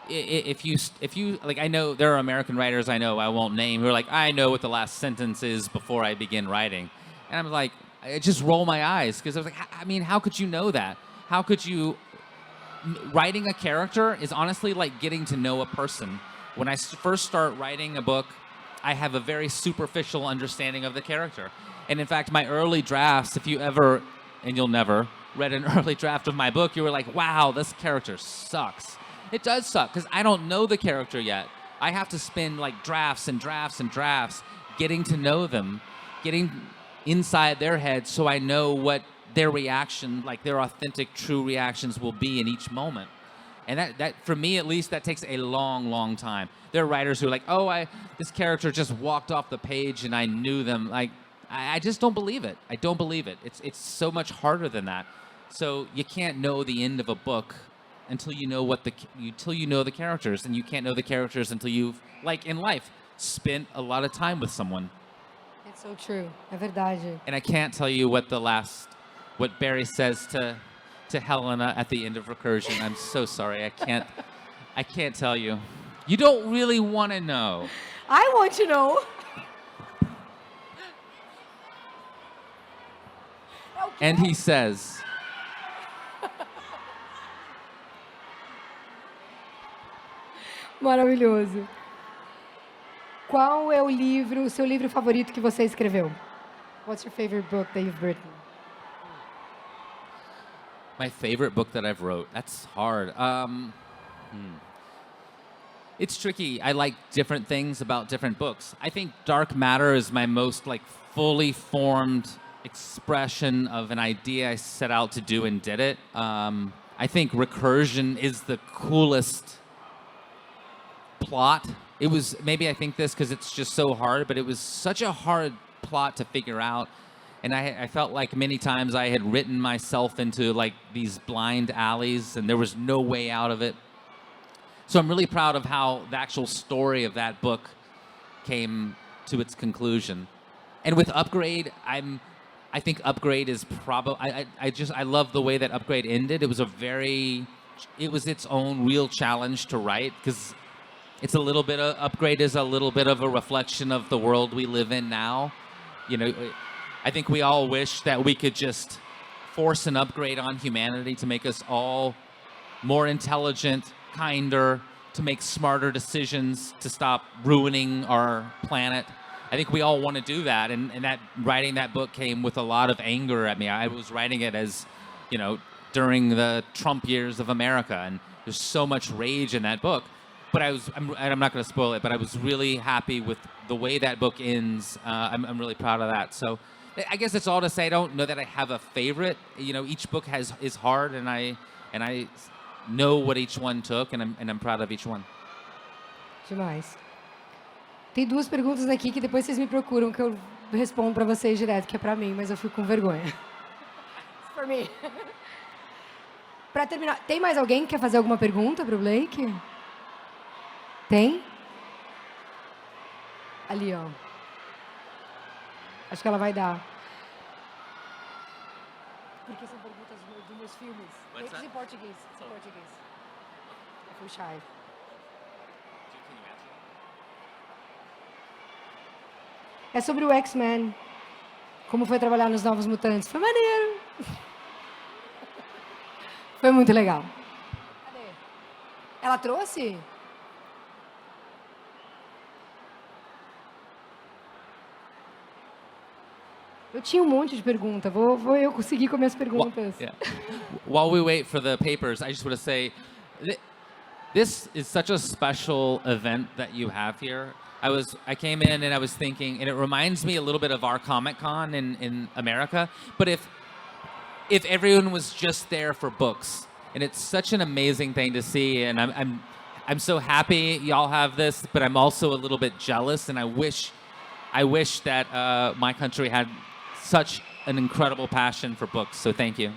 If you like, I know there are American writers I know I won't name who are like, I know what the last sentence is before I begin writing, and I'm like, I just roll my eyes because I was like, I mean, how could you know that? How could you? Writing a character is honestly like getting to know a person. When I first start writing a book, I have a very superficial understanding of the character, and in fact, my early drafts, if you ever, and you'll never, read an early draft of my book, you were like, wow, this character sucks. It does suck because I don't know the character yet. I have to spend like drafts and drafts and drafts getting to know them, getting inside their head so I know what their reaction, like their authentic, true reactions will be in each moment. And that for me at least, that takes a long, long time. There are writers who are like, oh, this character just walked off the page and I knew them. Like, I just don't believe it. I don't believe it. It's so much harder than that. So you can't know the end of a book until you know the characters, and you can't know the characters until you've, like in life, spent a lot of time with someone. It's so true. É verdade. And I can't tell you what Barry says to Helena at the end of Recursion. I'm so sorry. I can't tell you. You don't really want to know. I want to know. And he says, Maravilhoso. Qual é o seu livro favorito que você escreveu? What's your favorite book that you've written? my favorite book that I've wrote. That's hard. It's tricky. I like different things about different books. I think Dark Matter is my most like fully formed expression of an idea I set out to do and did it. I think Recursion is the coolest plot. It was, maybe I think this because it's just so hard, but it was such a hard plot to figure out. And I felt like many times I had written myself into like these blind alleys and there was no way out of it. So I'm really proud of how the actual story of that book came to its conclusion. And with Upgrade, I think Upgrade is probably, I love the way that Upgrade ended. It was its own real challenge to write because it's a little bit of, Upgrade is a little bit of a reflection of the world we live in now. You know, I think we all wish that we could just force an upgrade on humanity to make us all more intelligent, kinder, to make smarter decisions, to stop ruining our planet. I think we all want to do that, and that writing that book came with a lot of anger at me. I was writing it as, you know, during the Trump years of America, and there's so much rage in that book. But I'm not going to spoil it, but I was really happy with the way that book ends. I'm really proud of that. So I guess it's all to say I don't know that I have a favorite. You know, each book is hard, and I know what each one took, and I'm proud of each one. Demais. Tem duas perguntas aqui que depois vocês me procuram, que eu respondo para vocês direto, que é para mim, mas eu fico com vergonha. It's for me. Para terminar, tem mais alguém que quer fazer alguma pergunta para o Blake? Tem? Ali, ó. Acho que ela vai dar. Porque são perguntas dos meus filmes. Em português. Em português. Eu fui shy. É sobre o X-Men. Como foi trabalhar nos Novos Mutantes. Foi maneiro. Foi muito legal. Cadê? Ela trouxe? Eu tinha um monte de pergunta. Vou eu conseguir com minhas perguntas. While we wait for the papers, I just want to say, this is such a special event that you have here. I came in and I was thinking, and it reminds me a little bit of our Comic-Con in America, but if everyone was just there for books, and it's such an amazing thing to see, and I'm so happy y'all have this, but I'm also a little bit jealous, and I wish that my country had such an incredible passion for books. So thank you.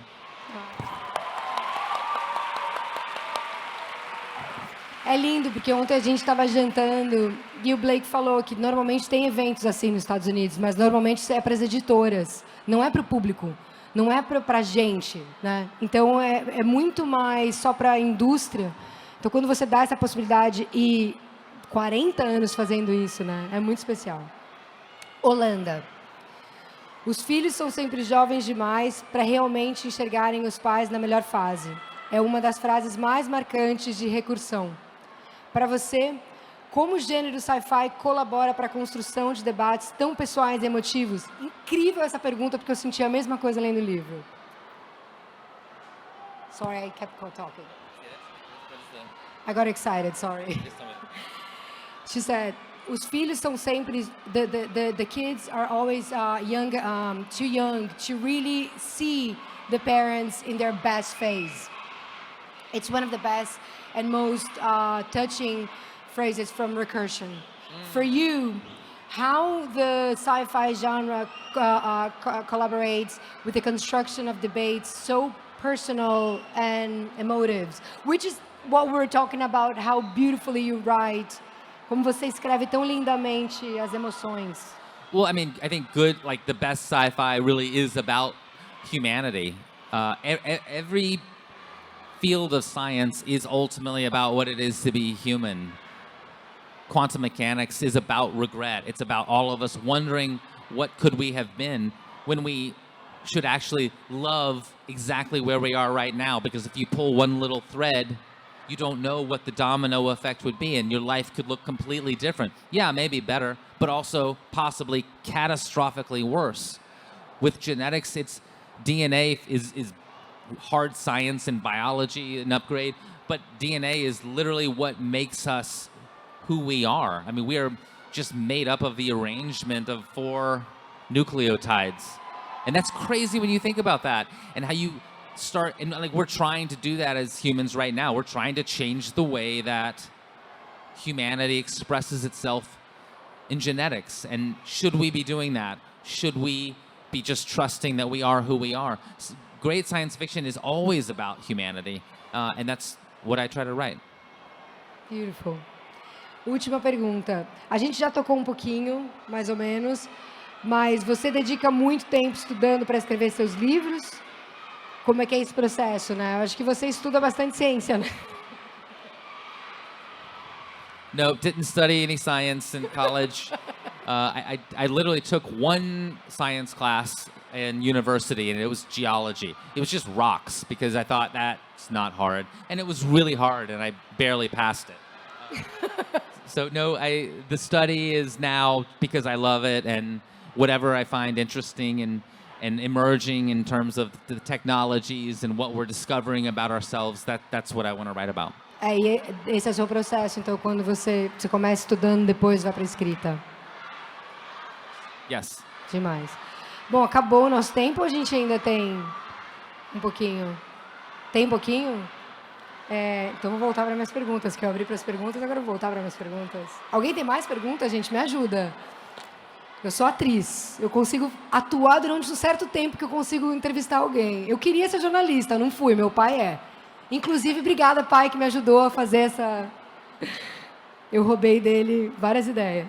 É lindo, porque ontem a gente estava jantando e o Blake falou que normalmente tem eventos assim nos Estados Unidos, mas normalmente é para as editoras, não é para o público. não é para gente, né? Então é muito mais só para a indústria. Então quando você dá essa possibilidade e 40 anos fazendo isso, né? É muito especial. Holanda. Os filhos são sempre jovens demais para realmente enxergarem os pais na melhor fase. É uma das frases mais marcantes de recursão. Para você, como o gênero sci-fi colabora para a construção de debates tão pessoais e emotivos? Incrível essa pergunta, porque eu senti a mesma coisa lendo o livro. Sorry, I kept talking. I got excited, sorry. She said, os filhos são sempre, the kids are always too young to really see the parents in their best phase. It's one of the best and most touching phrases from recursion. For you, how the sci-fi genre collaborates with the construction of debates so personal and emotive, which is what we're talking about, how beautifully you write, como você escreve tão lindamente as emoções. Well, I mean, I think the best sci-fi really is about humanity. Every field of science is ultimately about what it is to be human. Quantum mechanics is about regret. It's about all of us wondering what could we have been when we should actually love exactly where we are right now. Because if you pull one little thread, you don't know what the domino effect would be, and your life could look completely different. Yeah, maybe better, but also possibly catastrophically worse. With genetics, it's DNA is hard science and biology an upgrade, but DNA is literally what makes us who we are. I mean, we are just made up of the arrangement of 4 nucleotides. And that's crazy when you think about that and how you start, and like we're trying to do that as humans right now. We're trying to change the way that humanity expresses itself in genetics. And should we be doing that? Should we be just trusting that we are who we are? Great science fiction is always about humanity, and that's what I try to write. Beautiful. Última pergunta. A gente já tocou um pouquinho, mais ou menos, mas você dedica muito tempo estudando para escrever seus livros? Como é que é esse processo, né? Eu acho que você estuda bastante ciência, né? No, didn't study any science in college. I literally took one science class in university, and it was geology. It was just rocks, because I thought that's not hard. And it was really hard, and I barely passed it. So no, the study is now because I love it, and whatever I find interesting and emerging in terms of the technologies and what we're discovering about ourselves, that's what I want to write about. E esse é o seu processo, então, quando você começa estudando, depois vai para a escrita. Yes. Demais. Bom, acabou o nosso tempo ou a gente ainda tem um pouquinho? Tem um pouquinho? Então vou voltar para minhas perguntas, que eu abri para as perguntas, agora vou voltar para minhas perguntas. Alguém tem mais perguntas, gente? Me ajuda. Eu sou atriz. Eu consigo atuar durante um certo tempo que eu consigo entrevistar alguém. Eu queria ser jornalista, não fui. Meu pai é. Inclusive, obrigada, pai, que me ajudou a fazer essa... Eu roubei dele várias ideias.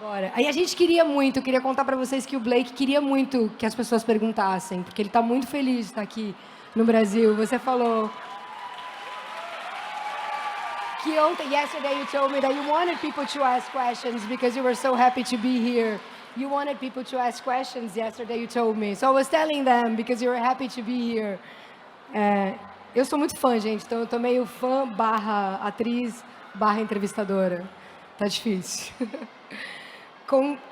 Bora. Aí a gente queria contar para vocês que o Blake queria muito que as pessoas perguntassem, porque ele está muito feliz de estar aqui no Brasil. Você falou que ontem, yesterday, you told me that you wanted people to ask questions because you were so happy to be here. You wanted people to ask questions yesterday, you told me. So I was telling them because you were happy to be here. Eu sou muito fã, gente, então eu tô meio fã / atriz / entrevistadora. Tá difícil.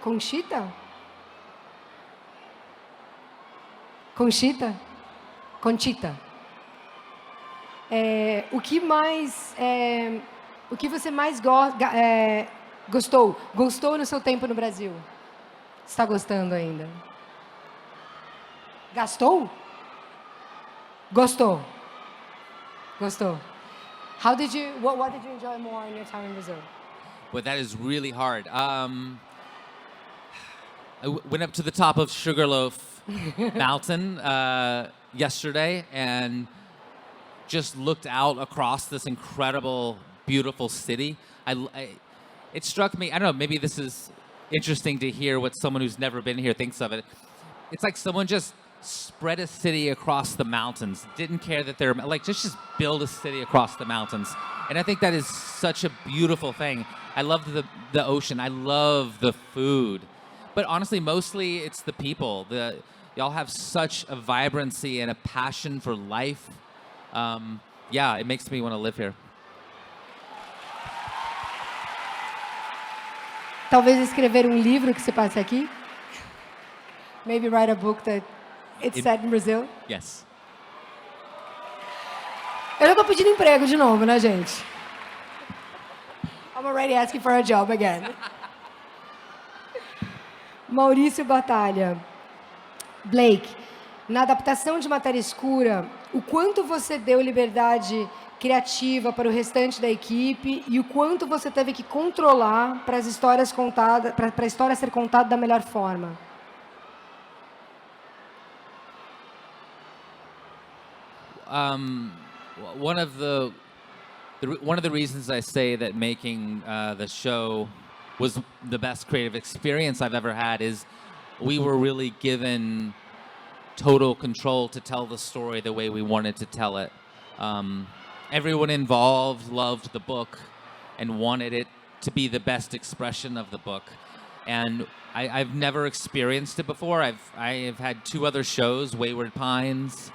Conchita? Conchita? Conchita. O que você mais gostou no seu tempo no Brasil? Está gostando ainda? Gastou? Gostou. Gostou. What did you enjoy more in your time in Brazil? Well, that is really hard. I went up to the top of Sugarloaf Mountain yesterday and just looked out across this incredible, beautiful city. It struck me, I don't know, maybe this is interesting to hear what someone who's never been here thinks of it. it's like someone just spread a city across the mountains. Didn't care that they're like just build a city across the mountains. And I think that is such a beautiful thing. I love the ocean. I love the food. But honestly, mostly it's the people. Y'all have such a vibrancy and a passion for life. Yeah, it makes me want to live here. Talvez escrever livro que se passe aqui. Maybe write a book that it's set in Brazil. Yes. Eu já tô pedindo emprego de novo, né, gente? I'm already asking for a job again. Maurício Batalha. Blake, na adaptação de Matéria Escura, o quanto você deu liberdade criativa para o restante da equipe e o quanto você teve que controlar para as histórias contadas, para a história ser contada da melhor forma? One of the reasons I say that making the show was the best creative experience I've ever had is we were really given total control to tell the story the way we wanted to tell it. Everyone involved loved the book and wanted it to be the best expression of the book. And I've never experienced it before. I've had two other shows, Wayward Pines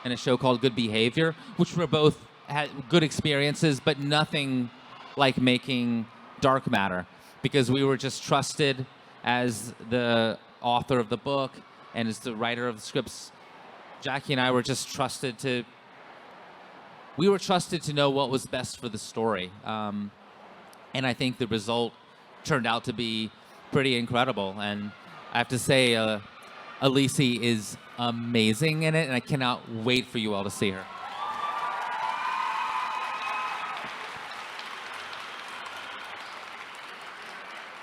and a show called Good Behavior, which were both had good experiences, but nothing like making Dark Matter, because we were just trusted as the author of the book and as the writer of the scripts. Jackie and I were just trusted to know what was best for the story. And I think the result turned out to be pretty incredible. And I have to say, Alice is amazing in it, and I cannot wait for you all to see her.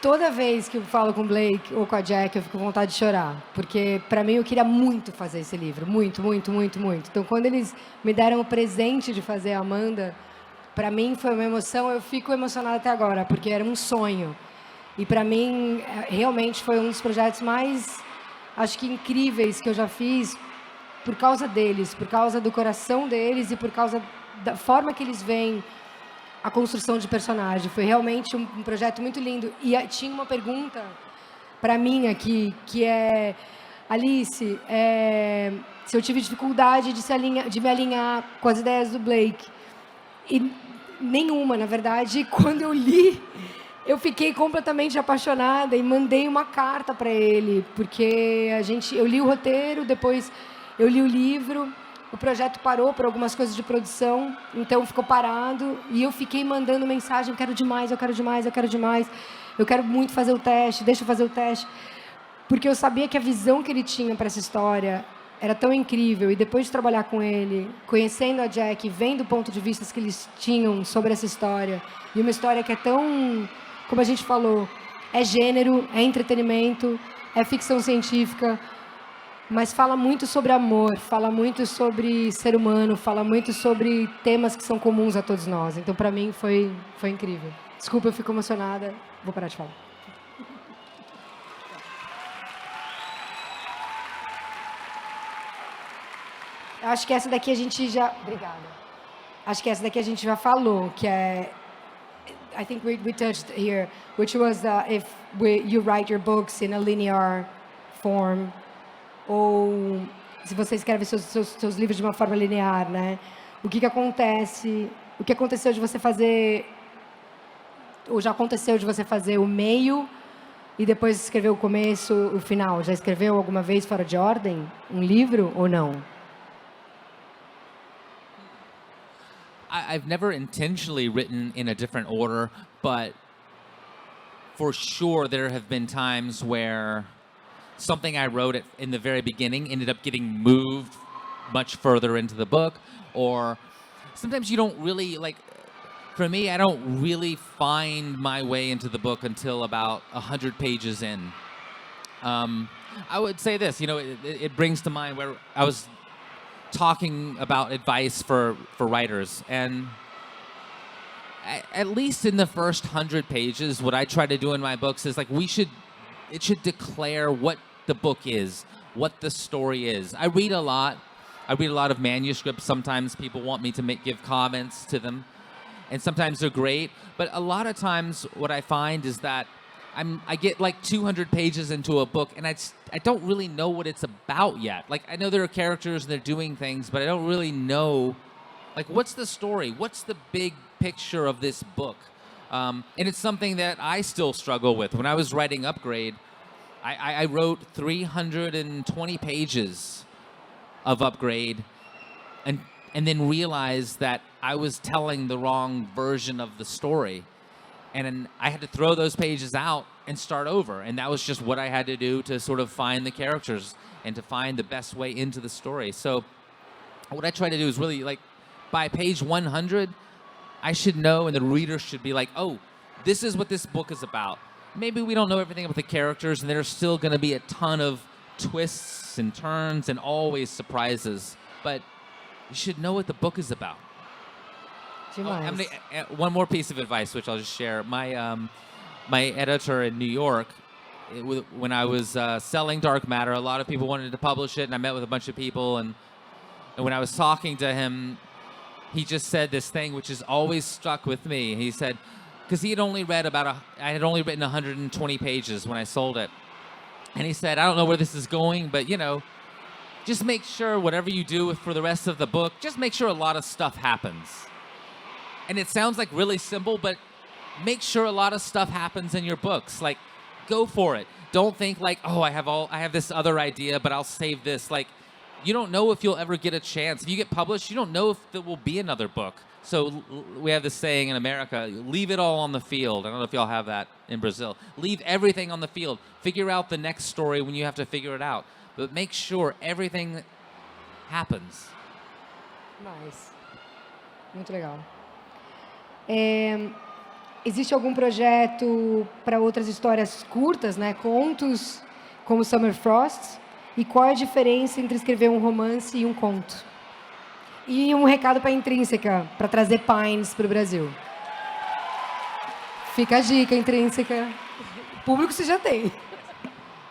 Toda vez que eu falo com o Blake ou com a Jack, eu fico com vontade de chorar. Porque, para mim, eu queria muito fazer esse livro. Muito, muito, muito, muito. Então, quando eles me deram o presente de fazer a Amanda, para mim foi uma emoção. Eu fico emocionada até agora, porque era um sonho. E, para mim, realmente foi um dos projetos mais, acho que, incríveis que eu já fiz por causa deles, por causa do coração deles e por causa da forma que eles veem a construção de personagem. Foi realmente um projeto muito lindo. E tinha uma pergunta para mim aqui, que é, Alice, se eu tive dificuldade de me alinhar com as ideias do Blake. E nenhuma, na verdade. Quando eu li, eu fiquei completamente apaixonada e mandei uma carta para ele, porque eu li o roteiro, depois eu li o livro. O projeto parou por algumas coisas de produção, então ficou parado, e eu fiquei mandando mensagem: eu quero demais, eu quero demais, eu quero demais, eu quero muito fazer o teste, deixa eu fazer o teste, porque eu sabia que a visão que ele tinha para essa história era tão incrível. E depois de trabalhar com ele, conhecendo a Jack, vendo o ponto de vista que eles tinham sobre essa história, e uma história que é tão, como a gente falou, é gênero, é entretenimento, é ficção científica, mas fala muito sobre amor, fala muito sobre ser humano, fala muito sobre temas que são comuns a todos nós. Então, para mim, foi incrível. Desculpa, eu fico emocionada. Vou parar de falar. Acho que essa daqui a gente já... Obrigada. Acho que essa daqui a gente já falou, que é... I think we touched here, which was if you write your books in a linear form, ou se você escreve seus livros de uma forma linear, né? O que acontece? O que aconteceu de você fazer, ou já aconteceu de você fazer o meio e depois escrever o começo, o final? Já escreveu alguma vez fora de ordem um livro ou não? I've never intentionally written in a different order, but for sure there have been times where something I wrote in the very beginning ended up getting moved much further into the book, or sometimes you don't really, like, for me, I don't really find my way into the book until about 100 pages in. I would say this, it brings to mind where I was talking about advice for writers, and at least in the first 100 pages, what I try to do in my books is, like, it should declare what the book is, what the story is. I read a lot. I read a lot of manuscripts. Sometimes people want me to give comments to them, and sometimes they're great. But a lot of times what I find is that I get like 200 pages into a book, and I don't really know what it's about yet. Like, I know there are characters and they're doing things, but I don't really know, like, what's the story? What's the big picture of this book? And it's something that I still struggle with. When I was writing Upgrade, I wrote 320 pages of Upgrade and then realized that I was telling the wrong version of the story. And then I had to throw those pages out and start over. And that was just what I had to do to sort of find the characters and to find the best way into the story. So what I try to do is really, like, by page 100, I should know, and the reader should be like, oh, this is what this book is about. Maybe we don't know everything about the characters, and there's still going to be a ton of twists and turns and always surprises. But you should know what the book is about. One more piece of advice, which I'll just share. My editor in New York, when I was selling Dark Matter, a lot of people wanted to publish it, and I met with a bunch of people. And when I was talking to him, he just said this thing which has always stuck with me. He said, because he had only read I had only written 120 pages when I sold it. And he said, I don't know where this is going, but, just make sure whatever you do for the rest of the book, just make sure a lot of stuff happens. And it sounds like really simple, but make sure a lot of stuff happens in your books. Like, go for it. Don't think like, oh, I have this other idea, but I'll save this. Like, you don't know if you'll ever get a chance. If you get published, you don't know if there will be another book. So we have this saying in America, leave it all on the field. I don't know if y'all have that in Brazil. Leave everything on the field. Figure out the next story when you have to figure it out. But make sure everything happens. Nice. Muito legal. Existe algum projeto para outras histórias curtas, né? Contos como Summer Frost? E qual é a diferença entre escrever um romance e um conto? E um recado para a Intrínseca, para trazer Pines para o Brasil. Fica a dica, Intrínseca. O público você já tem.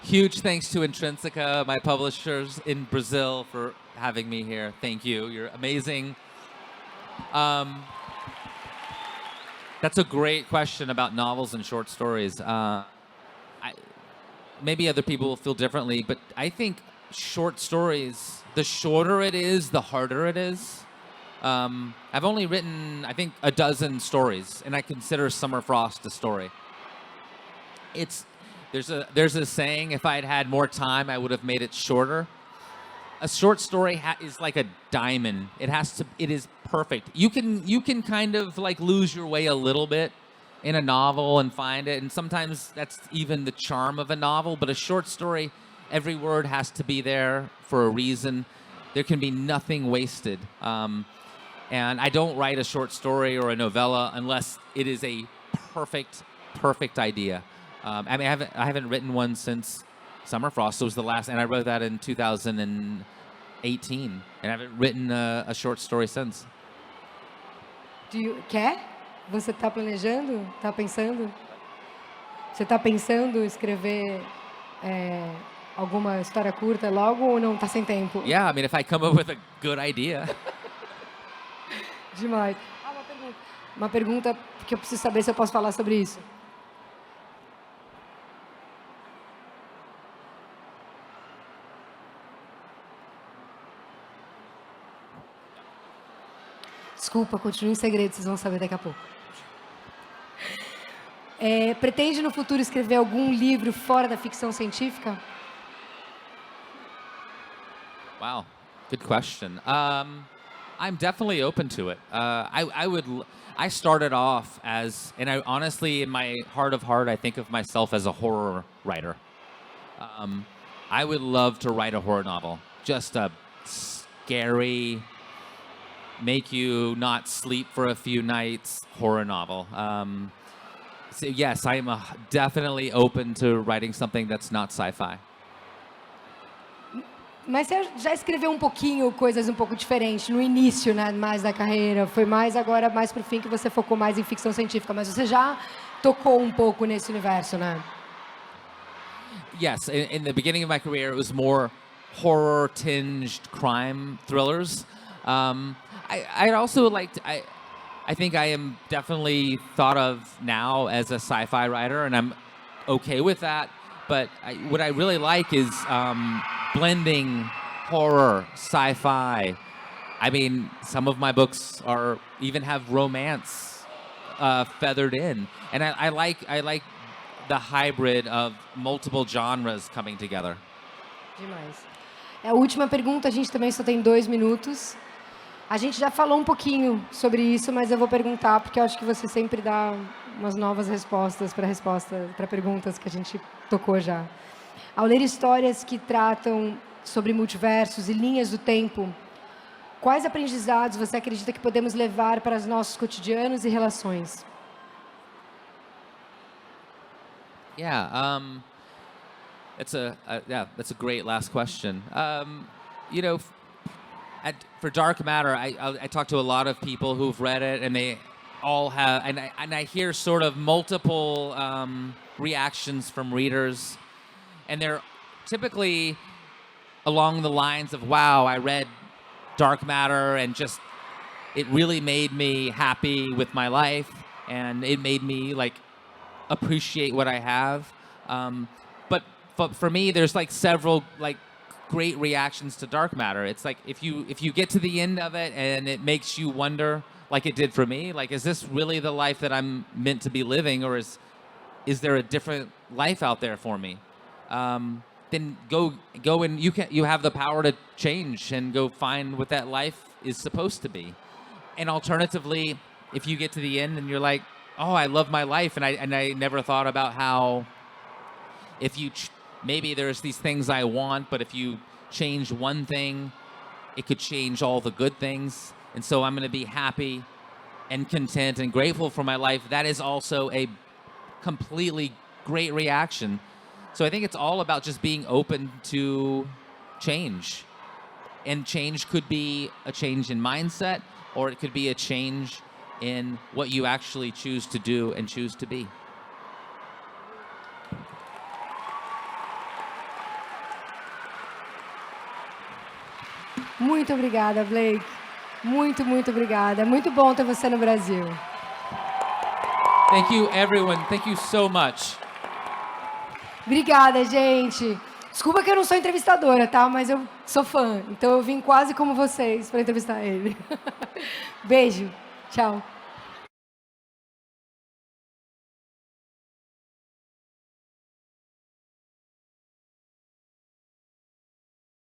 Huge thanks to Intrínseca, my publishers in Brazil, for having me here. Thank you. You're amazing. That's a great question about novels and short stories. Maybe other people will feel differently, but I think short stories, the shorter it is, the harder it is. I've only written, I think, a dozen stories, and I consider Summer Frost a story. There's a saying, if I had had more time, I would have made it shorter. A short story is like a diamond. It is perfect. You can kind of like lose your way a little bit in a novel and find it, and sometimes that's even the charm of a novel. But a short story, every word has to be there for a reason. There can be nothing wasted. And I don't write a short story or a novella unless it is a perfect idea. I mean, I haven't written one since Summer Frost. It was the last, and I wrote that in 2018, and I haven't written a short story since. Quer? Você está planejando? Está pensando? Você está pensando escrever alguma história curta logo ou não está sem tempo? Yeah, I mean, if I come up with a good idea. Demais. Uma pergunta que eu preciso saber se eu posso falar sobre isso. Desculpa, continue em segredo, vocês vão saber daqui a pouco. Pretende no futuro escrever algum livro fora da ficção científica? Wow, good question. I'm definitely open to it. I started off as, and I honestly, in my heart of heart, I think of myself as a horror writer. I would love to write a horror novel, just a scary, make you not sleep for a few nights horror novel. So yes, I am definitely open to writing something that's not sci-fi. Mas você já escreveu um pouquinho coisas um pouco diferentes no início, né, mais da carreira. Foi mais agora, mais pro fim, que você focou mais em ficção científica. Mas você já tocou um pouco nesse universo, né? Yes, in the beginning of my career, it was more horror-tinged crime thrillers. I'd also like to, I think I am definitely thought of now as a sci-fi writer, and I'm okay with that. But what I really like is blending horror, sci-fi. I mean, some of my books even have romance feathered in, and I like the hybrid of multiple genres coming together. Demais. A última pergunta, a gente também só tem 2 minutos. A gente já falou um pouquinho sobre isso, mas eu vou perguntar, porque eu acho que você sempre dá umas novas respostas para perguntas que a gente tocou já. Ao ler histórias que tratam sobre multiversos e linhas do tempo, quais aprendizados você acredita que podemos levar para os nossos cotidianos e relações? Yeah, that's a great last question. You know, for Dark Matter, I talk to a lot of people who've read it, and they all have, and I hear sort of multiple reactions from readers, and they're typically along the lines of, "Wow, I read Dark Matter, and just it really made me happy with my life, and it made me like appreciate what I have." But for me, there's like several like great reactions to Dark Matter. It's like if you get to the end of it and it makes you wonder, like it did for me, like, is this really the life that I'm meant to be living, or is there a different life out there for me? Then go and you have the power to change and go find what that life is supposed to be. And alternatively, if you get to the end and you're like, oh, I love my life, and I never thought about how if you maybe there's these things I want, but if you change one thing, it could change all the good things. And so I'm going to be happy and content and grateful for my life. That is also a completely great reaction. So I think it's all about just being open to change. And change could be a change in mindset, or it could be a change in what you actually choose to do and choose to be. Muito obrigada, Blake. Muito, muito obrigada. Muito bom ter você no Brasil. Thank you, everyone. Thank you so much. Obrigada, gente. Desculpa que eu não sou entrevistadora, tá? Mas eu sou fã. Então eu vim quase como vocês para entrevistar ele. Beijo. Tchau.